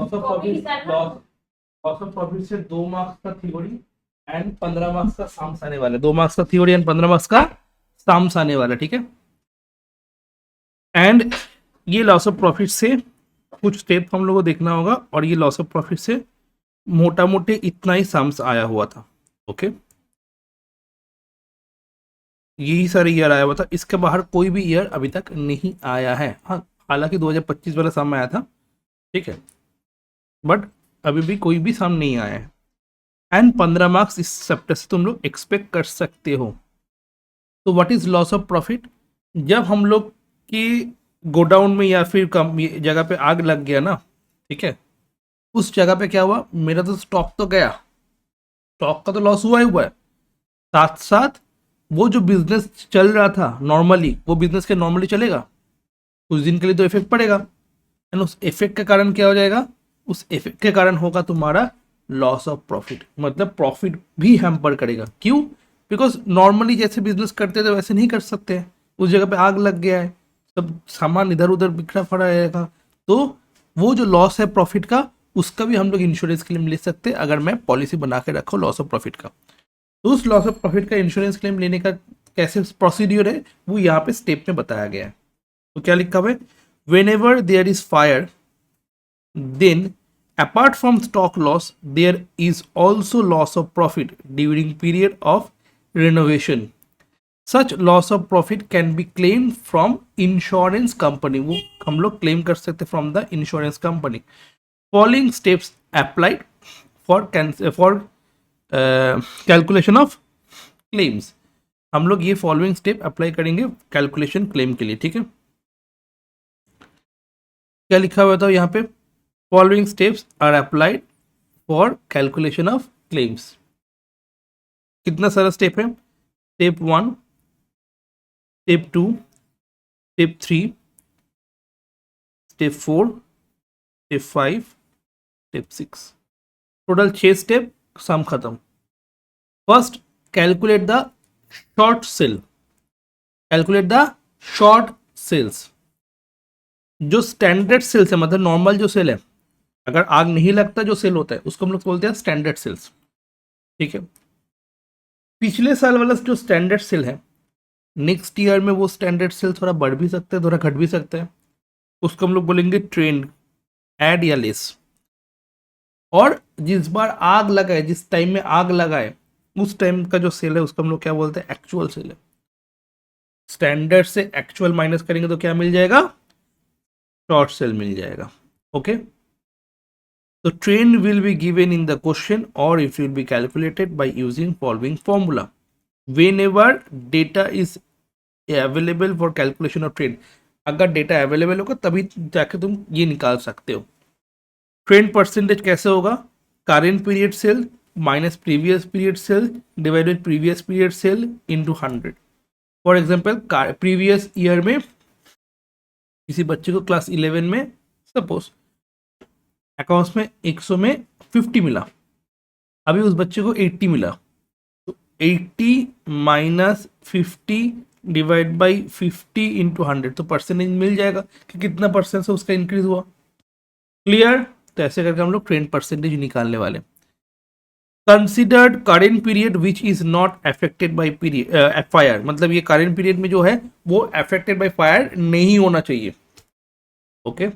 Loss of profit, loss of profit से 2 marks का theory and 15 marks का Sam's आने वाला है। 2 मार्क्स का थ्योरी एंड 15 मार्क्स का साम्स आने वाला है, ठीक है। एंड ये लॉस ऑफ प्रॉफिट से कुछ स्टेप हम लोग को देखना होगा, और ये लॉस ऑफ प्रॉफिट से मोटा मोटे इतना ही साम्स आया हुआ था। ओके, यही सारे ईयर आया हुआ था, इसके बाहर कोई भी ईयर अभी तक नहीं आया है। हाँ, हालांकि 2025 वाला साम आया था, ठीक है, बट अभी भी कोई भी साम नहीं आया है। एंड 15 मार्क्स इस चैप्टर से तुम लोग एक्सपेक्ट कर सकते हो। तो what is loss of profit? जब हम लोग की गोडाउन में या फिर कम जगह पे आग लग गया ना, ठीक है, उस जगह पे क्या हुआ, मेरा तो स्टॉक तो गया, स्टॉक का तो लॉस हुआ ही हुआ है, साथ साथ वो जो बिजनेस चल रहा था नॉर्मली, वो बिजनेस के नॉर्मली चलेगा, कुछ दिन के लिए तो इफेक्ट पड़ेगा, एंड उस इफेक्ट के कारण क्या हो जाएगा, उस इफेक्ट के कारण होगा तुम्हारा लॉस ऑफ प्रॉफिट, मतलब प्रॉफिट भी हैम्पर करेगा। क्यों? बिकॉज नॉर्मली जैसे बिजनेस करते थे वैसे नहीं कर सकते हैं, उस जगह पे आग लग गया है, सब सामान इधर उधर बिखरा पड़ा रहेगा, तो वो जो लॉस है प्रॉफिट का, उसका भी हम लोग इंश्योरेंस क्लेम ले सकते हैं अगर मैं पॉलिसी बना के रखूँ लॉस ऑफ प्रॉफिट का। तो उस लॉस ऑफ प्रॉफिट का इंश्योरेंस क्लेम लेने का कैसे प्रोसीड्यूर है वो यहाँ पे स्टेप में बताया गया है। तो क्या लिखा हुआ है, whenever there is fire then apart from stock loss there is also loss of profit during period of renovation. Such loss of profit can be claimed from insurance company, वो हम लोग क्लेम कर सकते from the insurance company. Following steps applied for calculation of claims, हम लोग ये following step apply करेंगे calculation claim के लिए, ठीक है। क्या लिखा हुआ था यहाँ पे, following steps are applied for calculation of claims. कितना सारा स्टेप है, step 1, step 2, step 3, step 4, step 5, step 6, total 6 step, सम खत्म। First calculate the short sale, calculate the short sales. जो स्टैंडर्ड सेल्स है, मतलब नॉर्मल जो सेल है, अगर आग नहीं लगता जो सेल होता है उसको हम लोग बोलते हैं स्टैंडर्ड सेल्स, ठीक है। पिछले साल वाला जो स्टैंडर्ड सेल है, नेक्स्ट ईयर में वो स्टैंडर्ड सेल थोड़ा बढ़ भी सकता है, थोड़ा घट भी सकता है, उसको हम लोग बोलेंगे ट्रेंड, एड या लेस। और जिस बार आग लगा है, जिस टाइम में आग लगा है, उस टाइम का जो सेल है उसको हम लोग क्या बोलते हैं, एक्चुअल सेल है। स्टैंडर्ड से एक्चुअल माइनस करेंगे तो क्या मिल जाएगा, शॉर्ट सेल मिल जाएगा। ओके, तो trend will be given in the question और it will be calculated by using following formula. Whenever data is available for calculation of trend, अगर डेटा अवेलेबल होगा तभी जाके तुम ये निकाल सकते हो। ट्रेंड परसेंटेज कैसे होगा, current period sale minus previous period sale divided previous period sale into 100। For example previous year में किसी बच्चे को क्लास 11 में सपोज अकाउंट्स में 100 में 50 मिला, अभी उस बच्चे को 80 मिला, तो 80 माइनस 50 डिवाइड बाई 50 इंटू 100, तो परसेंटेज मिल जाएगा कि कितना परसेंट से उसका इंक्रीज हुआ। क्लियर? तो ऐसे करके हम लोग ट्रेंड परसेंटेज निकालने वाले। Considered current period which is not affected by period fire, मतलब ये करेंट पीरियड में जो है वो अफेक्टेड बाई फायर नहीं होना चाहिए। Okay,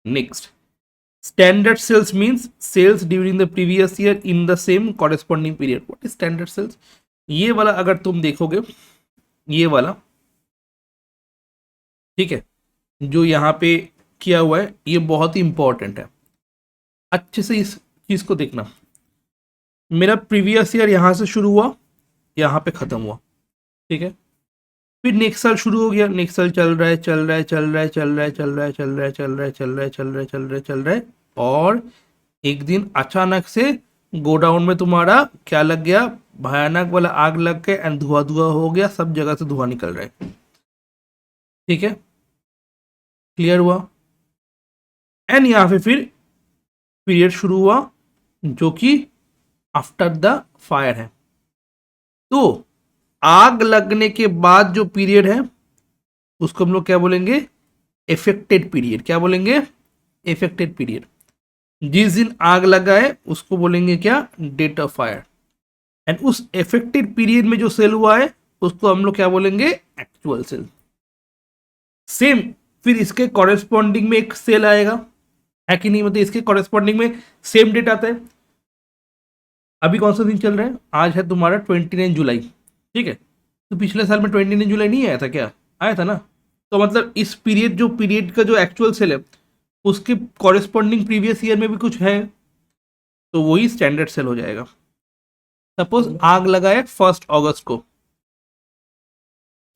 next, standard sales means sales during the previous year in the same corresponding period. What is standard sales? ये वाला अगर तुम देखोगे, ये वाला, ठीक है, जो यहाँ पे किया हुआ है ये बहुत ही इंपॉर्टेंट है, अच्छे से इस चीज को देखना। मेरा प्रीवियस ईयर यहाँ से शुरू हुआ, यहाँ पे खत्म हुआ, ठीक है, फिर नेक्स्ट साल शुरू हो गया, नेक्स्ट साल चल रहा है चल रहा है चल रहा है चल रहा है चल रहा है चल रहा है चल रहा है चल रहा है चल रहा है चल रहा है चल रहा है, और एक दिन अचानक से गोडाउन में तुम्हारा क्या लग गया, भयानक वाला आग लग के एंड धुआं धुआं हो गया, सब जगह से धुआं निकल रहा है, ठीक है, क्लियर हुआ। एंड यहाँ पे फिर पीरियड शुरू हुआ जो कि आफ्टर द फायर है। तो आग लगने के बाद जो पीरियड है उसको हम लोग क्या बोलेंगे, इफेक्टेड पीरियड। क्या बोलेंगे, इफेक्टेड पीरियड। जिस दिन आग लगाए उसको बोलेंगे क्या, डेट ऑफ फायर। एंड उस इफेक्टेड पीरियड में जो सेल हुआ है उसको हम लोग क्या बोलेंगे, एक्चुअल सेल। सेम फिर इसके कॉरेस्पॉन्डिंग में एक सेल आएगा, है कि नहीं, मतलब इसके कॉरेस्पॉन्डिंग में सेम डेट आता है। अभी कौन सा दिन चल रहा है, आज है तुम्हारा 29 जुलाई, ठीक है। तो पिछले साल में 29 जुलाई नहीं आया था क्या, आया था ना। तो मतलब इस पीरियड, जो पीरियड का जो एक्चुअल सेल है उसके कॉरेस्पॉन्डिंग प्रीवियस ईयर में भी कुछ है, तो वही स्टैंडर्ड सेल हो जाएगा। सपोज आग लगाए 1 अगस्त को,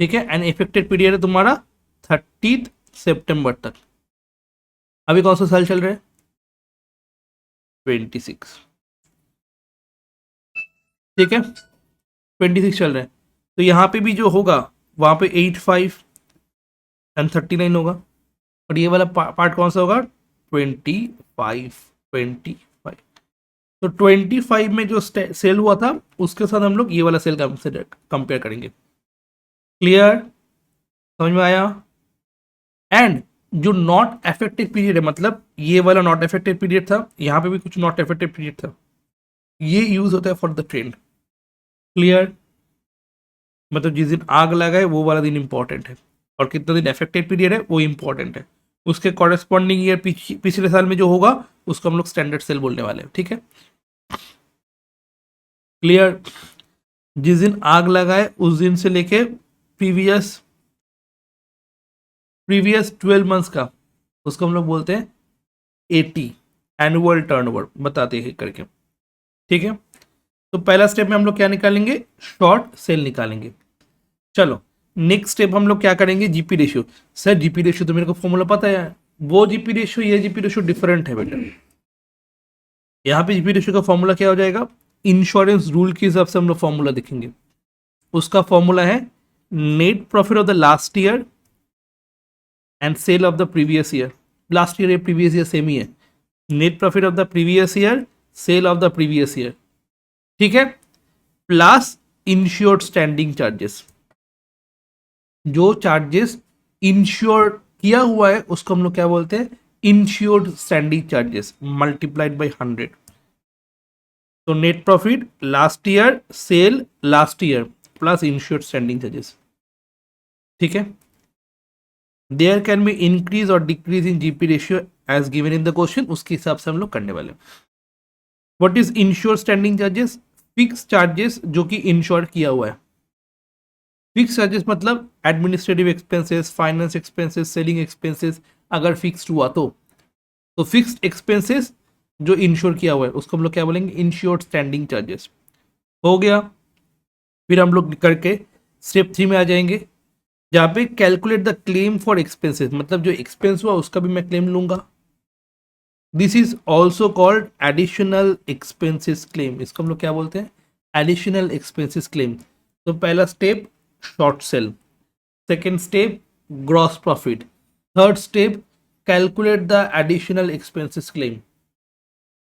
ठीक है, एंड इफेक्टेड पीरियड है तुम्हारा 30 सितंबर तक। अभी कौन सा साल चल रहा है, 26, ठीक है, 26 चल रहा है। तो यहाँ पे भी जो होगा वहाँ पे 85 एंड 39 होगा, और ये वाला पार्ट कौन सा होगा, 25। तो 25 में जो सेल हुआ था उसके साथ हम लोग ये वाला सेल कंपेयर करेंगे। क्लियर, समझ में आया। एंड जो नॉट अफेक्टेड पीरियड है, मतलब ये वाला नॉट अफेक्टेड पीरियड था, यहाँ पे भी कुछ नॉट अफेक्टेड पीरियड था, ये यूज होता है फॉर द ट्रेंड। क्लियर, मतलब जिस दिन आग लगाए वो वाला दिन इंपॉर्टेंट है, और कितना दिन अफेक्टेड पीरियड है वो इंपॉर्टेंट है। उसके कॉरेस्पॉन्डिंग ईयर पिछले साल में जो होगा उसको हम लोग स्टैंडर्ड सेल बोलने वाले हैं, ठीक है। क्लियर, जिस दिन आग लगाए उस दिन से लेके प्रीवियस प्रीवियस 12 मंथ्स का, उसको हम लोग बोलते हैं 80 एनुअल टर्नओवर, बताते हैं करके, ठीक है। तो पहला स्टेप में हम लोग क्या निकालेंगे, शॉर्ट सेल निकालेंगे। चलो नेक्स्ट स्टेप हम लोग क्या करेंगे, GP ratio. Sir GP ratio तो मेरे को फॉर्मूला पता है, वो जीपी रेशियो ये जीपी रेशियो डिफरेंट है बेटा। यहाँ पे जीपी रेशियो का फॉर्मूला क्या हो जाएगा, इंश्योरेंस रूल के हिसाब से हम लोग फॉर्मूला देखेंगे। उसका फॉर्मूला है net profit of the last year and sale of the previous year. Last year या प्रीवियस ईयर सेम ही है, net profit of the previous year, sale of the previous year, ठीक है, प्लस इंश्योर्ड स्टैंडिंग चार्जेस। जो charges insure किया हुआ है उसको हम लोग क्या बोलते हैं, insured standing charges multiplied by 100। तो net profit last year, sale last year, plus insured standing charges, ठीक है। देयर कैन बी इंक्रीज और decrease in GP ratio as given in the question, उसके हिसाब से हम लोग करने वाले। What is insure standing charges, fix charges जो कि इंश्योर किया हुआ है। फिक्स चार्जेस मतलब administrative expenses, finance expenses, selling expenses, अगर फिक्स्ड हुआ तो फिक्स्ड एक्सपेंसेस जो इंश्योर किया हुआ है उसको हम लोग क्या बोलेंगे, इंश्योर्ड स्टैंडिंग चार्जेस। हो गया। फिर हम लोग करके स्टेप 3 में आ जाएंगे, जहाँ पे calculate the claim for expenses, मतलब जो एक्सपेंस हुआ उसका भी मैं क्लेम लूंगा। This is also called additional expenses claim, इसको हम लोग क्या बोलते हैं, एडिशनल एक्सपेंसेस क्लेम। तो पहला step short cell, second step gross profit, third step calculate the additional expenses claim,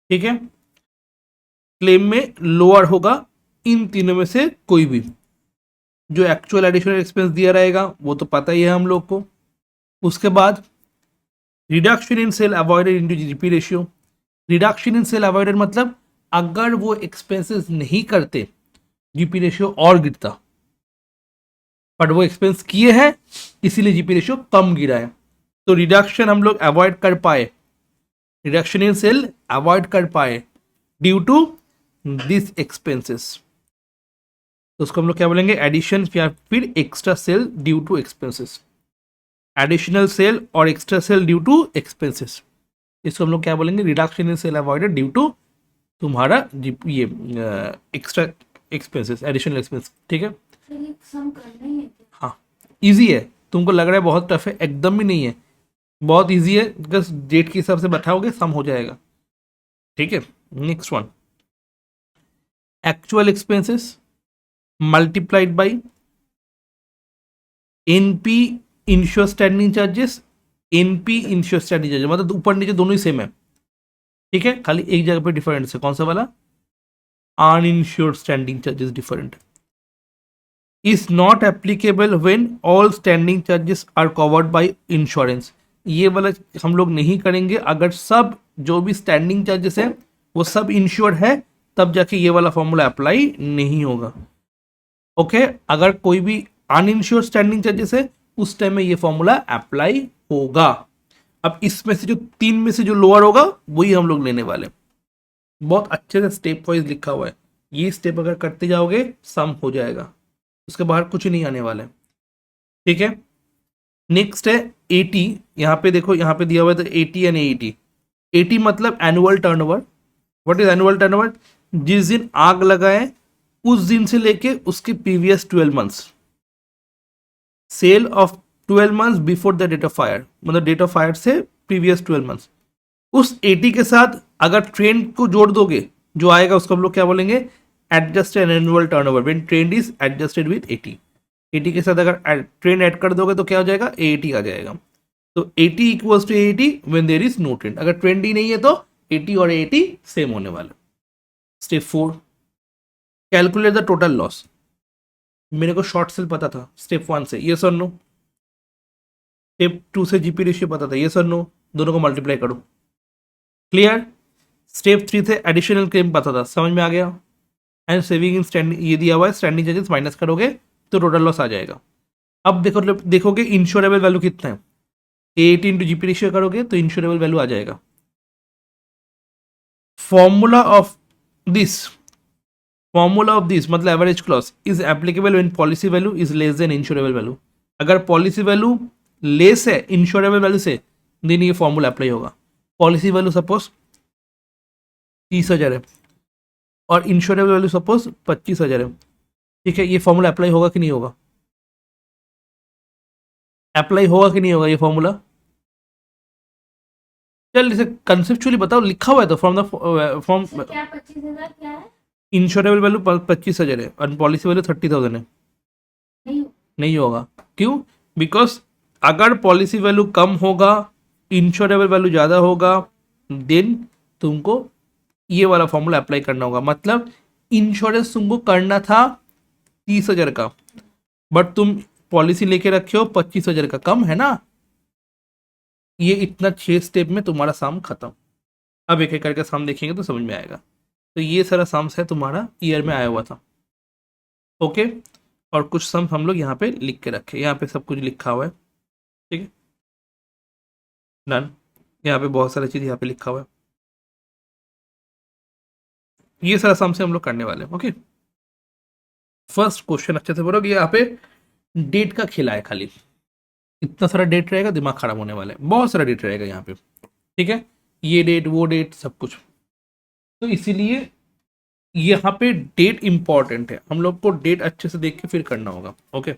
ठीक है। क्लेम में लोअर होगा इन तीनों में से कोई भी, जो एक्चुअल एडिशनल एक्सपेंस दिया रहेगा वो तो पता ही है हम लोग को। उसके बाद reduction in sale avoided into GP ratio. Reduction in sale avoided मतलब अगर वो एक्सपेंसेस नहीं करते जीपी रेशियो और गिरता, बट वो एक्सपेंस किए हैं इसीलिए जीपी रेशियो कम गिरा है। तो रिडक्शन हम लोग अवॉइड कर पाए, रिडक्शन इन सेल अवॉइड कर पाए ड्यू टू दिस एक्सपेंसेस, तो उसको हम लोग क्या बोलेंगे, एडिशन या फिर extra sale due to expenses. Additional sale और extra sale due to expenses, इसको हम लोग क्या बोलेंगे, reduction in sale avoided due to तुम्हारा ये एक्स्ट्रा एक्सपेंसेस, एडिशनल एक्सपेंस, ठीक है। हाँ इजी है, तुमको लग रहा है बहुत टफ है, एकदम भी नहीं है, बहुत इजी है, बस डेट के हिसाब से बैठाओगे सम हो जाएगा, ठीक है। Next one, actual expenses multiplied by NP ensure standing charges, NP ensure standing charges, मतलब ऊपर नीचे दोनों ही सेम है, ठीक है, खाली एक जगह पे डिफरेंस है, कौन सा वाला, uninsured standing charges different, is not applicable when all standing charges are covered by insurance. ये वाला हम लोग नहीं करेंगे अगर सब जो भी स्टैंडिंग चार्जेस है वो सब इंश्योर्ड है, तब जाके ये वाला फॉर्मूला अप्लाई नहीं होगा। ओके, अगर कोई भी अनइंश्योर्ड स्टैंडिंग चार्जेस है उस टाइम में ये फॉर्मूला अप्लाई होगा। अब इसमें से जो 3 में से जो लोअर होगा वही हम लोग लेने वाले हैं। बहुत अच्छे से स्टेप वाइज लिखा हुआ है, ये स्टेप अगर करते जाओगे सम हो जाएगा, उसके बाहर कुछ नहीं आने वाला है। ठीक है, नेक्स्ट है 80। यहाँ पे देखो, यहाँ पे दिया हुआ है 80 एंड 80। 80 मतलब annual turnover. What is annual turnover? जिस दिन आग लगाए उस दिन से लेके उसके previous 12 months, sale of 12 months before the date of fire, मतलब डेट ऑफ फायर से प्रीवियस 12 मंथ्स। उस 80 के साथ अगर ट्रेंड को जोड़ दोगे जो आएगा उसको हम लोग क्या बोलेंगे? Adjusted annual turnover, when trend is adjusted with 80। 80 के साथ अगर ट्रेंड ऐड कर दोगे तो क्या हो जाएगा? 80 आ जाएगा। तो 80 equals to 80 when there is no trend. अगर ट्रेंड ही नहीं है तो 80 और 80 सेम होने वाला। Step 4, calculate the total loss. मेरे को शॉर्ट सेल पता था स्टेप 1 से, यस और नो। स्टेप 2 से जीपी रेशियो पता था, यस और नो। दोनों को मल्टीप्लाई करो, क्लियर। स्टेप 3 से एडिशनल क्लेम पता था, समझ में आ गया। एंड सेविंग इन स्टैंडिंग, ये दिया हुआ है, स्टैंडिंग चार्जेस माइनस करोगे तो टोटल लॉस आ जाएगा। अब देखोगे इंश्योरेबल वैल्यू कितना है, 80 इंटू जीपी रेशियो करोगे तो इंश्योरेबल वैल्यू आ जाएगा। फॉर्मूला ऑफ दिस मतलब average clause is applicable when policy value is less than insurable value. अगर पॉलिसी वैल्यू लेस है इंश्योरेबल वैल्यू से, देन ये फॉर्मूला अप्लाई होगा। पॉलिसी वैल्यू सपोज 30,000 है और इंश्योरेबल वैल्यू सपोज 25,000 है, ठीक है, ये फॉर्मूला अप्लाई होगा कि नहीं होगा? अप्लाई होगा कि नहीं होगा ये फॉर्मूला? चल इसे कंसेप्चुअली बताओ, लिखा हुआ है तो फ्रॉम द फॉर्म। क्या 25,000 क्या है? इंश्योरेबल वैल्यू 25,000 है और पॉलिसी वैल्यू 30,000 है। नहीं नहीं होगा, क्यों? बिकॉज अगर पॉलिसी वैल्यू कम होगा, इंश्योरेबल वैल्यू ज़्यादा होगा, देन तुमको ये वाला फॉर्मूला अप्लाई करना होगा। मतलब इंश्योरेंस तुमको करना था 30,000 का, बट तुम पॉलिसी लेके रखे हो 25,000 का, कम है ना। ये इतना 6 स्टेप में तुम्हारा सम खत्म। अब एक एक करके सम देखेंगे तो समझ में आएगा। तो ये सारा सम्स है तुम्हारा ईयर में आया हुआ था। ओके, और कुछ सम हम लोग यहाँ पे लिख के रखे, यहाँ पे सब कुछ लिखा हुआ है, ठीक है, डन। यहाँ पे बहुत सारी चीज़ यहाँ पे लिखा हुआ है, ये सारा सम से हम लोग करने वाले हैं। ओके, फर्स्ट क्वेश्चन अच्छे से बोलोगे। यहाँ पे डेट का खेला है खाली, इतना सारा डेट रहेगा दिमाग खराब होने वाला है, बहुत सारा डेट रहेगा यहाँ पे, ठीक है, ये डेट वो डेट सब कुछ। तो इसीलिए यहाँ पे डेट इंपॉर्टेंट है, हम लोग को डेट अच्छे से देख के फिर करना होगा। ओके,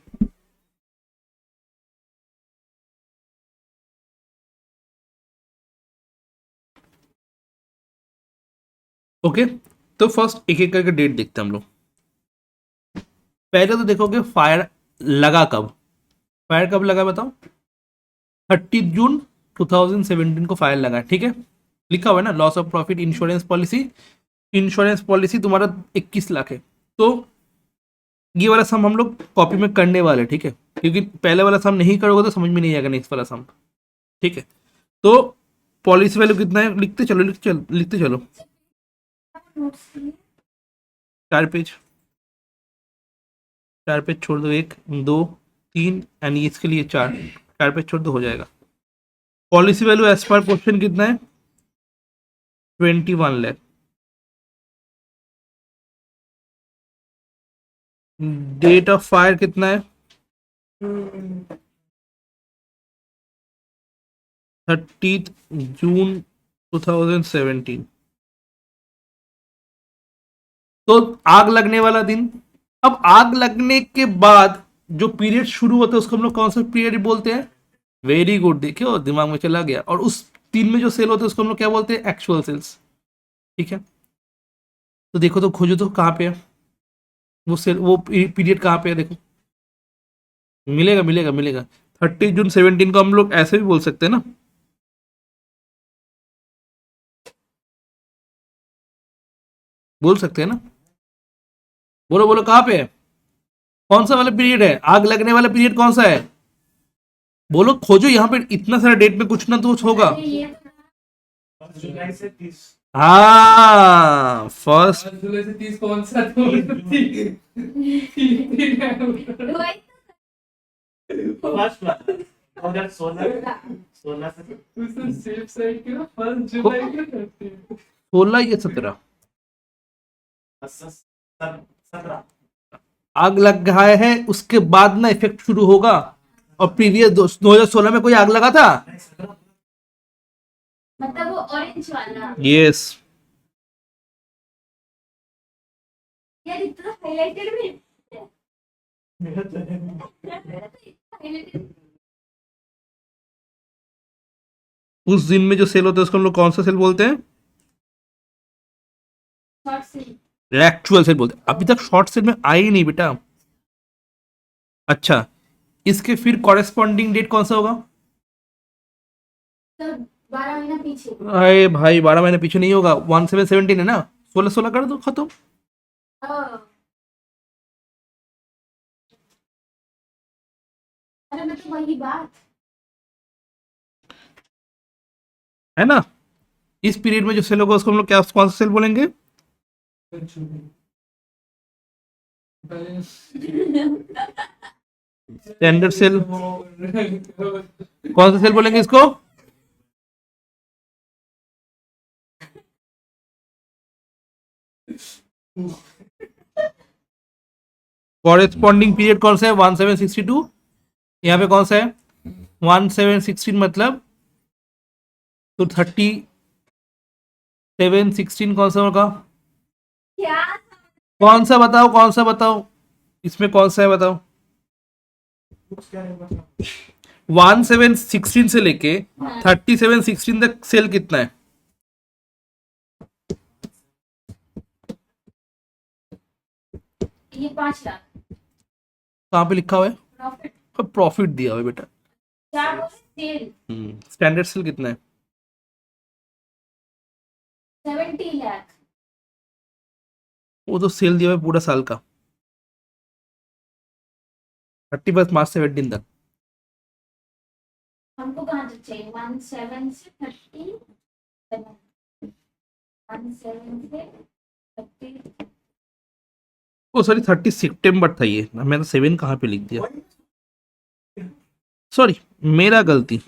ओके, तो फर्स्ट एक एक करके डेट देखते हैं हम लोग। पहले तो देखोगे फायर लगा कब, फायर कब लगा बताओ? 30 जून 2017 को फायर लगा, ठीक है, लिखा हुआ है ना, loss of profit insurance policy. Insurance policy तुम्हारा 21 लाख है, तो ये वाला सम हम लोग कॉपी में करने वाले, ठीक है, क्योंकि पहले वाला सम नहीं करोगे तो समझ में नहीं आएगा नेक्स्ट वाला सम, ठीक है। तो पॉलिसी वैल्यू कितना है, लिखते चलो लिखते चलो। नोट्स के लिए 4 पेज, 4 पेज छोड़ दो, 1 2 3 एंड इसके लिए 4 पेज छोड़ दो, हो जाएगा। Policy value as per question कितना है? 21 लाख। डेट ऑफ फायर कितना है? 30 जून 2017। तो आग लगने वाला दिन। अब आग लगने के बाद जो पीरियड शुरू होता है उसको हम लोग कौन सा पीरियड बोलते हैं? वेरी गुड, देखियो दिमाग में चला गया। और उस दिन में जो सेल होते हैं उसको हम लोग क्या बोलते हैं? एक्चुअल सेल्स, ठीक है। तो देखो, तो खोजो तो कहाँ पे है वो सेल, वो पीरियड कहाँ पे है, देखो, मिलेगा मिलेगा मिलेगा। 30 जून 17 को हम लोग ऐसे भी बोल सकते हैं ना, बोल सकते हैं ना। बोलो बोलो कहाँ पे है, कौन सा वाला पीरियड है? आग लगने वाला पीरियड कौन सा है? बोलो, खोजो, यहाँ पे इतना सारा डेट में कुछ ना तो कुछ होगा। ये जुलाई से 30 हाँ फर्स्ट 5 जुलाई से 30 कौन सा तो तीन वही फर्स्ट 2016 से उसने सेफ साइड के 1 जुलाई को करते हैं 16 या 17 17 आग लग गया है, उसके बाद ना इफेक्ट शुरू होगा। और प्रीवियस 2016 में कोई आग लगा था? मतलब वो ऑरेंज वाला यस। यार इतना हाइलाइटेड भी मेरा तो है। highlighted उस दिन में जो सेल होता है उसको हम लोग कौन सा सेल बोलते हैं? शॉर्ट से एक्चुअल सेल बोलते हैं। अभी तक शॉर्ट सेल में आए ही नहीं बेटा। अच्छा, इसके फिर कॉरेस्पॉन्डिंग डेट कौन सा होगा? तो 12 महीना पीछे अरे भाई 12 महीने पीछे नहीं होगा, 1717 है ना, 16 कर दो, खत्म। हाँ। अरे मैं तो वही बात है ना। इस पीरियड में जो सेल होगा उसको हम लोग क्या, कौन सा सेल बोलेंगे? Standard sale. कौन सा सेल बोलेंगे इसको? कॉरेस्पॉन्डिंग पीरियड कौन सा है? 1762। यहाँ पे कौन सा है? 1716 मतलब तो 3716 कौन सा होगा? क्या कौन सा बताओ, कौन सा बताओ, इसमें कौन सा है बताओ? 1716 से लेके 3716 तक सेल कितना है? ये 5 लाख कहाँ पे लिखा हुआ है? प्रॉफिट प्रॉफिट दिया हुआ है बेटा। क्या बोले सेल स्टैंडर्ड सेल कितना है? 70 लाख वो तो सेल दिया हुआ है पूरा साल का, 31 मार्च 17 तक। हमको कहाँ तक चाहिए 17 से 30 17 से 30 ओ सॉरी 30 सितंबर था ये, मैंने तो 7 कहाँ पे लिख दिया, सॉरी मेरा गलती।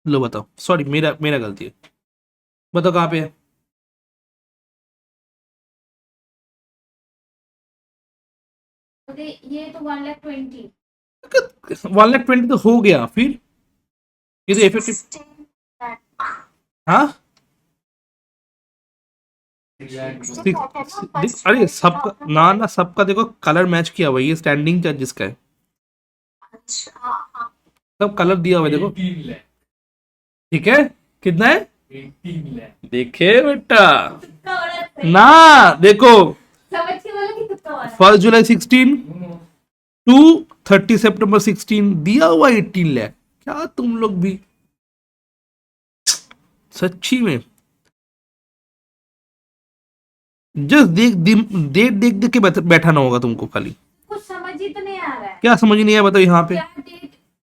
लो बताओ, सॉरी मेरा मेरा गलती है। बताओ कहाँ पे है? ये तो 1,20,000 120 तो हो गया, फिर ये तो इफेक्टिव। हाँ अरे सबका ना ना, सबका देखो कलर मैच किया हुआ है, ये स्टैंडिंग चार्जेस का है, सब कलर दिया हुआ है देखो। 18 लाख ठीक है, कितना है? 18 लाख देखे बेटा तुक्का हो रहा है ना, देखो समझ के बोलो कि तुक्का हो रहा है 1 जुलाई 16 टू 30 सितंबर 16 दिया हुआ 18 लाख। क्या तुम लोग भी सच्ची में जस्ट डेट देख देख के बैठाना होगा तुमको खाली। कुछ समझ ही तो नहीं आ रहा है क्या समझ नहीं आया बताओ यहाँ पे? क्या डेट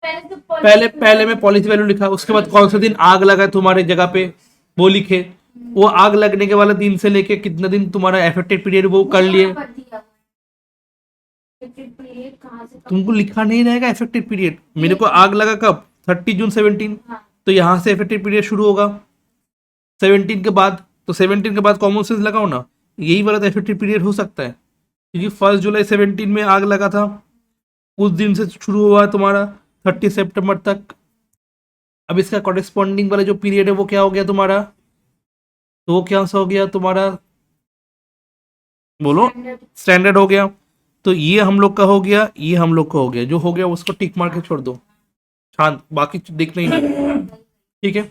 पहले तो पहले में पॉलिसी वैल्यू लिखा, उसके बाद कौन सा दिन आग लगा है तुम्हारे जगह पे वो लिखे, वो आग लगने के वाला दिन से लेके कितना दिन तुम्हारा एफेक्टेड पीरियड वो कर लिए। पीरियड कहाँ से तुमको लिखा नहीं रहेगा एफेक्टेड पीरियड, मेरे को आग लगा कब? 30 जून 17, हाँ तो यहाँ से एफेक्टेड पीरियड शुरू होगा 17 के बाद, तो 17 के बाद कॉमन सेंस लगाओ ना, यही वाला तो एफेक्टेड पीरियड हो सकता है, क्योंकि 1 जुलाई 17 में आग लगा था, उस दिन से शुरू हुआ तुम्हारा 30 सितंबर तक। अब इसका कॉरेस्पॉन्डिंग वाला जो पीरियड है वो क्या हो गया तुम्हारा? तो वो क्या सा हो गया तुम्हारा, बोलो? स्टैंडर्ड हो गया। तो ये हम लोग का हो गया, ये हम लोग का हो गया, जो हो गया उसको टिक मार के छोड़ दो, शांत, बाकी देखना ही नहीं। ठीक है,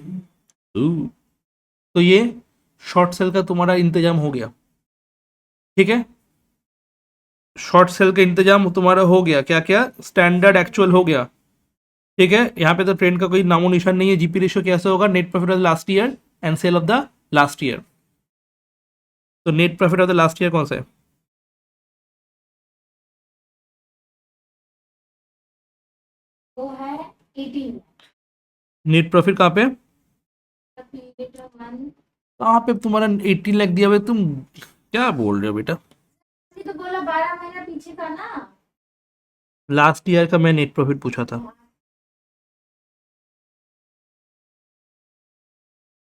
तो ये शॉर्ट सेल का तुम्हारा इंतजाम हो गया। ठीक है, शॉर्ट सेल का इंतजाम तुम्हारा हो गया, क्या क्या? स्टैंडर्ड एक्चुअल हो गया। ठीक है, यहाँ पे तो ट्रेंड का कोई नामो निशान नहीं है। जीपी रेशियो कैसे होगा? Net profit of the last year and sale of the last year. तो net profit of the last year कौन सा है? वो है 18 नेट प्रॉफिट कहाँ पे, पीरियड वन। कहाँ पे तुम्हारा 18 लाख दिया हुआ है, तुम क्या बोल रहे हो बेटा। ये तो बोला 12 महीना पीछे का ना। लास्ट ईयर का मैं नेट प्रॉफिट पूछा था,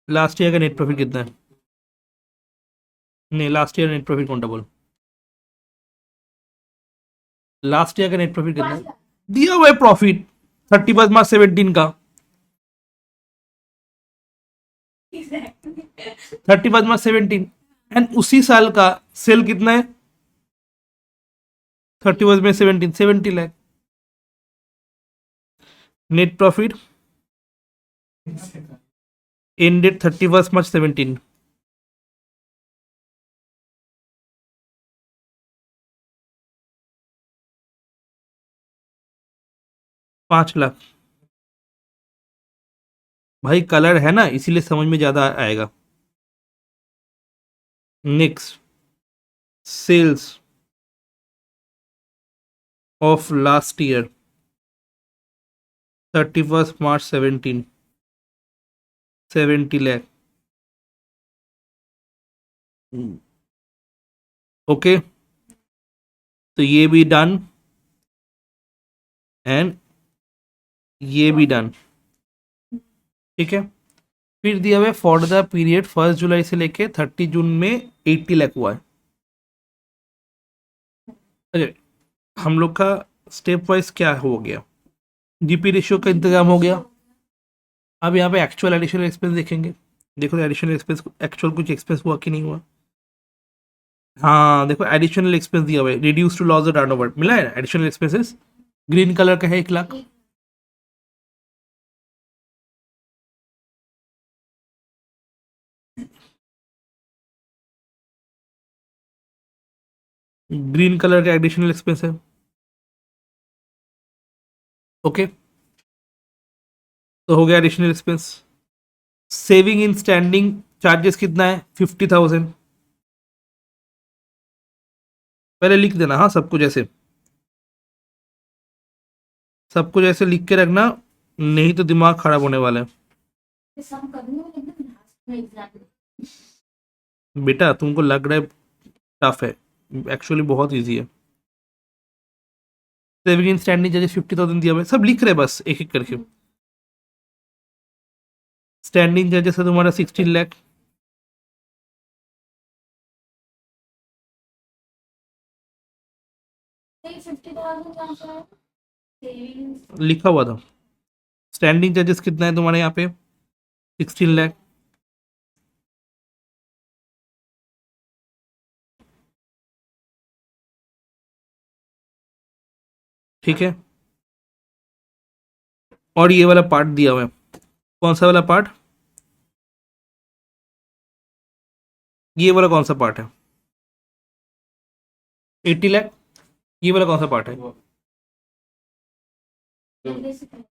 लास्ट ईयर का नेट प्रॉफिट कितना है, नहीं लास्ट ईयर नेट प्रॉफिट कौन सा बोल, लास्ट ईयर का नेट प्रॉफिट कितना है, दिया हुआ है प्रॉफिट 31 मार्च 17 का, 31 मार्च 17, एंड उसी साल का सेल कितना है 31 में 17, 70 lakh. Net profit ended 31 March 17, ₹5 lakh. भाई कलर है ना इसीलिए समझ में ज्यादा आएगा। Next, sales of last year 31 March 17, 70 lakh. Okay, तो ये भी डन एंड ये भी डन, ठीक है। फिर दिया हुआ है फॉर द पीरियड 1 जुलाई से लेके 30 जून में 80 लाख हुआ है। अरे हम लोग का स्टेप वाइज क्या हो गया, जीपी रेशियो का इंतजाम हो गया। अब यहाँ पे एक्चुअल एडिशनल एक्सपेंस देखेंगे, देखो एडिशनल एक्सपेंस एक्चुअल कुछ एक्सपेंस हुआ कि नहीं हुआ। हाँ देखो एडिशनल एक्सपेंस दिया हुआ है, रिड्यूस टू लॉस टर्नओवर मिला है एडिशनल एक्सपेंसेस, ग्रीन कलर का है 1 लाख। ग्रीन कलर का एडिशनल एक्सपेंस है, ओके। तो हो गया additional expense. Saving in standing charges कितना है 50,000, पहले लिख देना, हाँ सब कुछ ऐसे, सब कुछ ऐसे लिख के रखना, नहीं तो दिमाग खराब होने वाला है। सम करनी हो एकदम लास्ट में एग्जाम। बेटा तुमको लग रहा है टफ है, एक्चुअली बहुत इजी है। सेविंग इन स्टैंडिंग चार्जेस 50,000 दिया हुआ है, सब लिख रहे हैं बस एक एक करके। स्टैंडिंग चार्जेस है तुम्हारा 16 लाख, नहीं 50,000 कहाँ से आया? सेविंग्स लिखा हुआ था। स्टैंडिंग चार्जेस कितना है तुम्हारे यहाँ पे 16 लाख, ठीक है। और ये वाला पार्ट दिया हुआ है, कौन सा वाला पार्ट, ये वाला कौन सा पार्ट है 80 लाख, ये वाला कौन सा पार्ट है, पहले से पहले।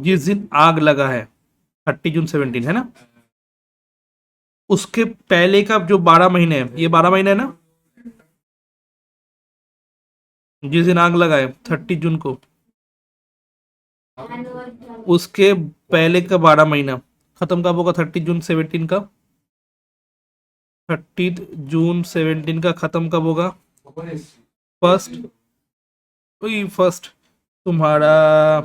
जिस दिन आग लगा है 30 जून 17 है ना, उसके पहले का जो 12 महीने है, ये 12 महीने है ना, जिस दिन आग लगा है 30 जून को, एनुअल उसके पहले का 12 महीना खत्म कब होगा 30 जून 17 का, 30 जून 17 का खत्म कब होगा, फर्स्ट, वही फर्स्ट तुम्हारा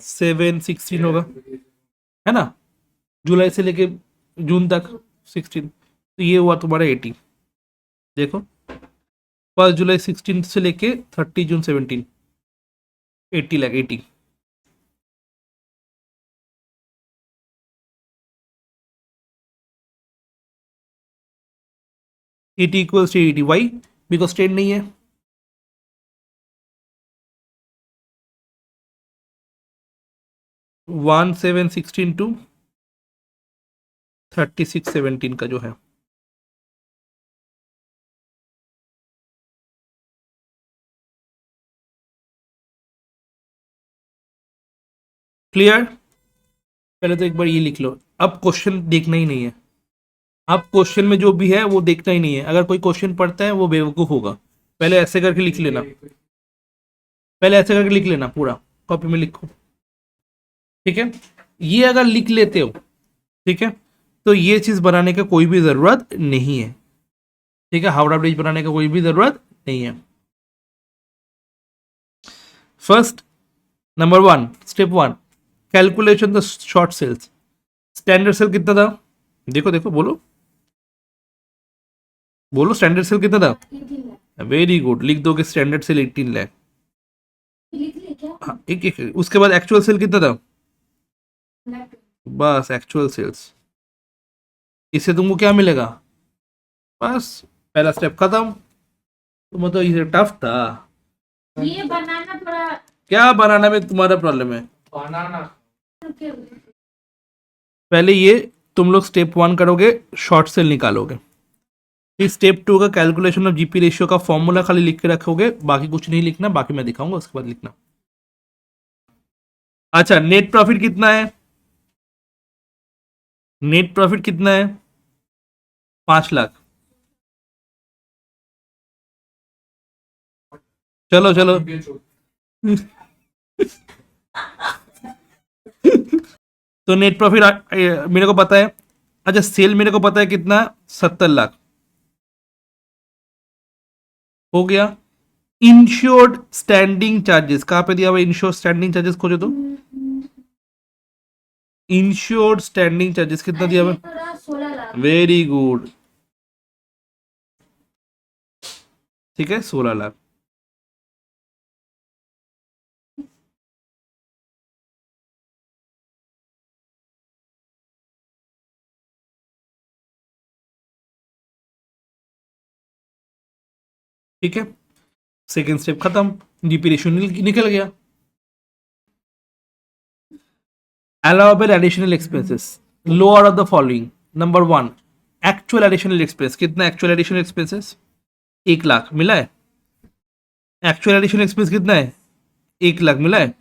7/16 होगा, है ना, जुलाई से लेके जून तक 16, तो ये हुआ तुम्हारा 80। देखो 1 जुलाई 16 से लेके 30 जून 17, 80 lakh 80। AT equals to 80, why because trend नहीं है। 1/7/16 टू 36/17 का जो है, क्लियर। पहले तो एक बार ये लिख लो, अब क्वेश्चन देखना ही नहीं है, अब क्वेश्चन में जो भी है वो देखना ही नहीं है, अगर कोई क्वेश्चन पढ़ता है वो बेवकूफ होगा, पहले ऐसे करके लिख लेना। पहले ऐसे करके लिख लेना, पूरा कॉपी में लिखो, ठीक है। ये अगर लिख लेते हो, ठीक है, तो ये चीज बनाने का कोई भी जरूरत नहीं है, ठीक है। हावड़ा ब्रिज बनाने का कोई भी जरूरत नहीं है। First, number 1, step 1, calculation the short sales. Standard sale कितना था, देखो देखो, बोलो बोलो, स्टैंडर्ड सेल कितना था? 18 लाख वेरी गुड, लिख दोगे स्टैंडर्ड सेल 18 लाख। लिख ले क्या? हाँ, एक उसके बाद एक्चुअल सेल कितना था? लाख बस एक्चुअल सेल्स, इससे तुमको क्या मिलेगा? बस पहला स्टेप खत्म। तो मतलब ये टफ था। ये बनाना थोड़ा क्या बनाना में तुम्हारा प्रॉब्लम है? बनाना रुके पहले ये तुम लोग स्टेप 1 करोगे, शॉर्ट सेल निकालोगे, फिर स्टेप 2 का कैलकुलेशन ऑफ जीपी रेशियो का फॉर्मूला खाली लिख के रखोगे, बाकी कुछ नहीं लिखना, बाकी मैं दिखाऊंगा उसके बाद लिखना। अच्छा, नेट प्रॉफिट कितना है? नेट प्रॉफिट कितना है? 5 लाख। चलो चलो, तो नेट प्रॉफिट मेरे को पता है। अच्छा, सेल मेरे को पता है कितना, 70 लाख हो गया। इंश्योर्ड स्टैंडिंग चार्जेस कहां पे दिया हुआ? इंश्योर्ड स्टैंडिंग चार्जेस खोजो तो। इंश्योर्ड स्टैंडिंग चार्जेस कितना दिया हुआ? थोड़ा 16 लाख वेरी गुड, ठीक है, 16 लाख। ठीक है, सेकेंड स्टेप खत्म, जीपी रेशियो निकल गया। Allowable additional expenses, lower of the following. Number 1, actual additional expense. कितना एक्चुअल एडिशनल एक्सपेंसेस? 1 लाख मिला है। एक्चुअल एडिशनल एक्सपेंस कितना है? 1 लाख मिला है।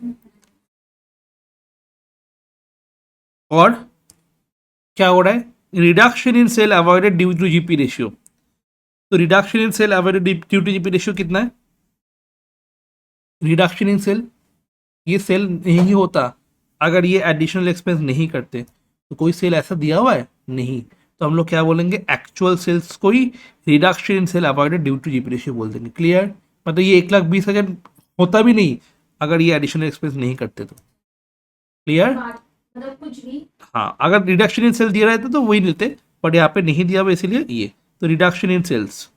और क्या हो रहा है? Reduction in sale avoided due to GP ratio. तो reduction in sale avoided due to GP ratio कितना है? रिडक्शन इन सेल, ये सेल नहीं होता अगर ये एडिशनल एक्सपेंस नहीं करते। तो कोई सेल ऐसा दिया हुआ है? नहीं। तो हम लोग क्या बोलेंगे? एक्चुअल सेल्स को ही reduction in sale avoided due to GP ratio बोल देंगे। क्लियर? मतलब ये 1,20,000 होता भी नहीं अगर ये एडिशनल एक्सपेंस नहीं करते तो। क्लियर? मतलब कुछ भी हाँ, अगर रिडक्शन इन सेल दिया रहता तो वही लेते, बट यहाँ पे नहीं दिया हुआ इसीलिए ये। तो रिडक्शन इन सेल्स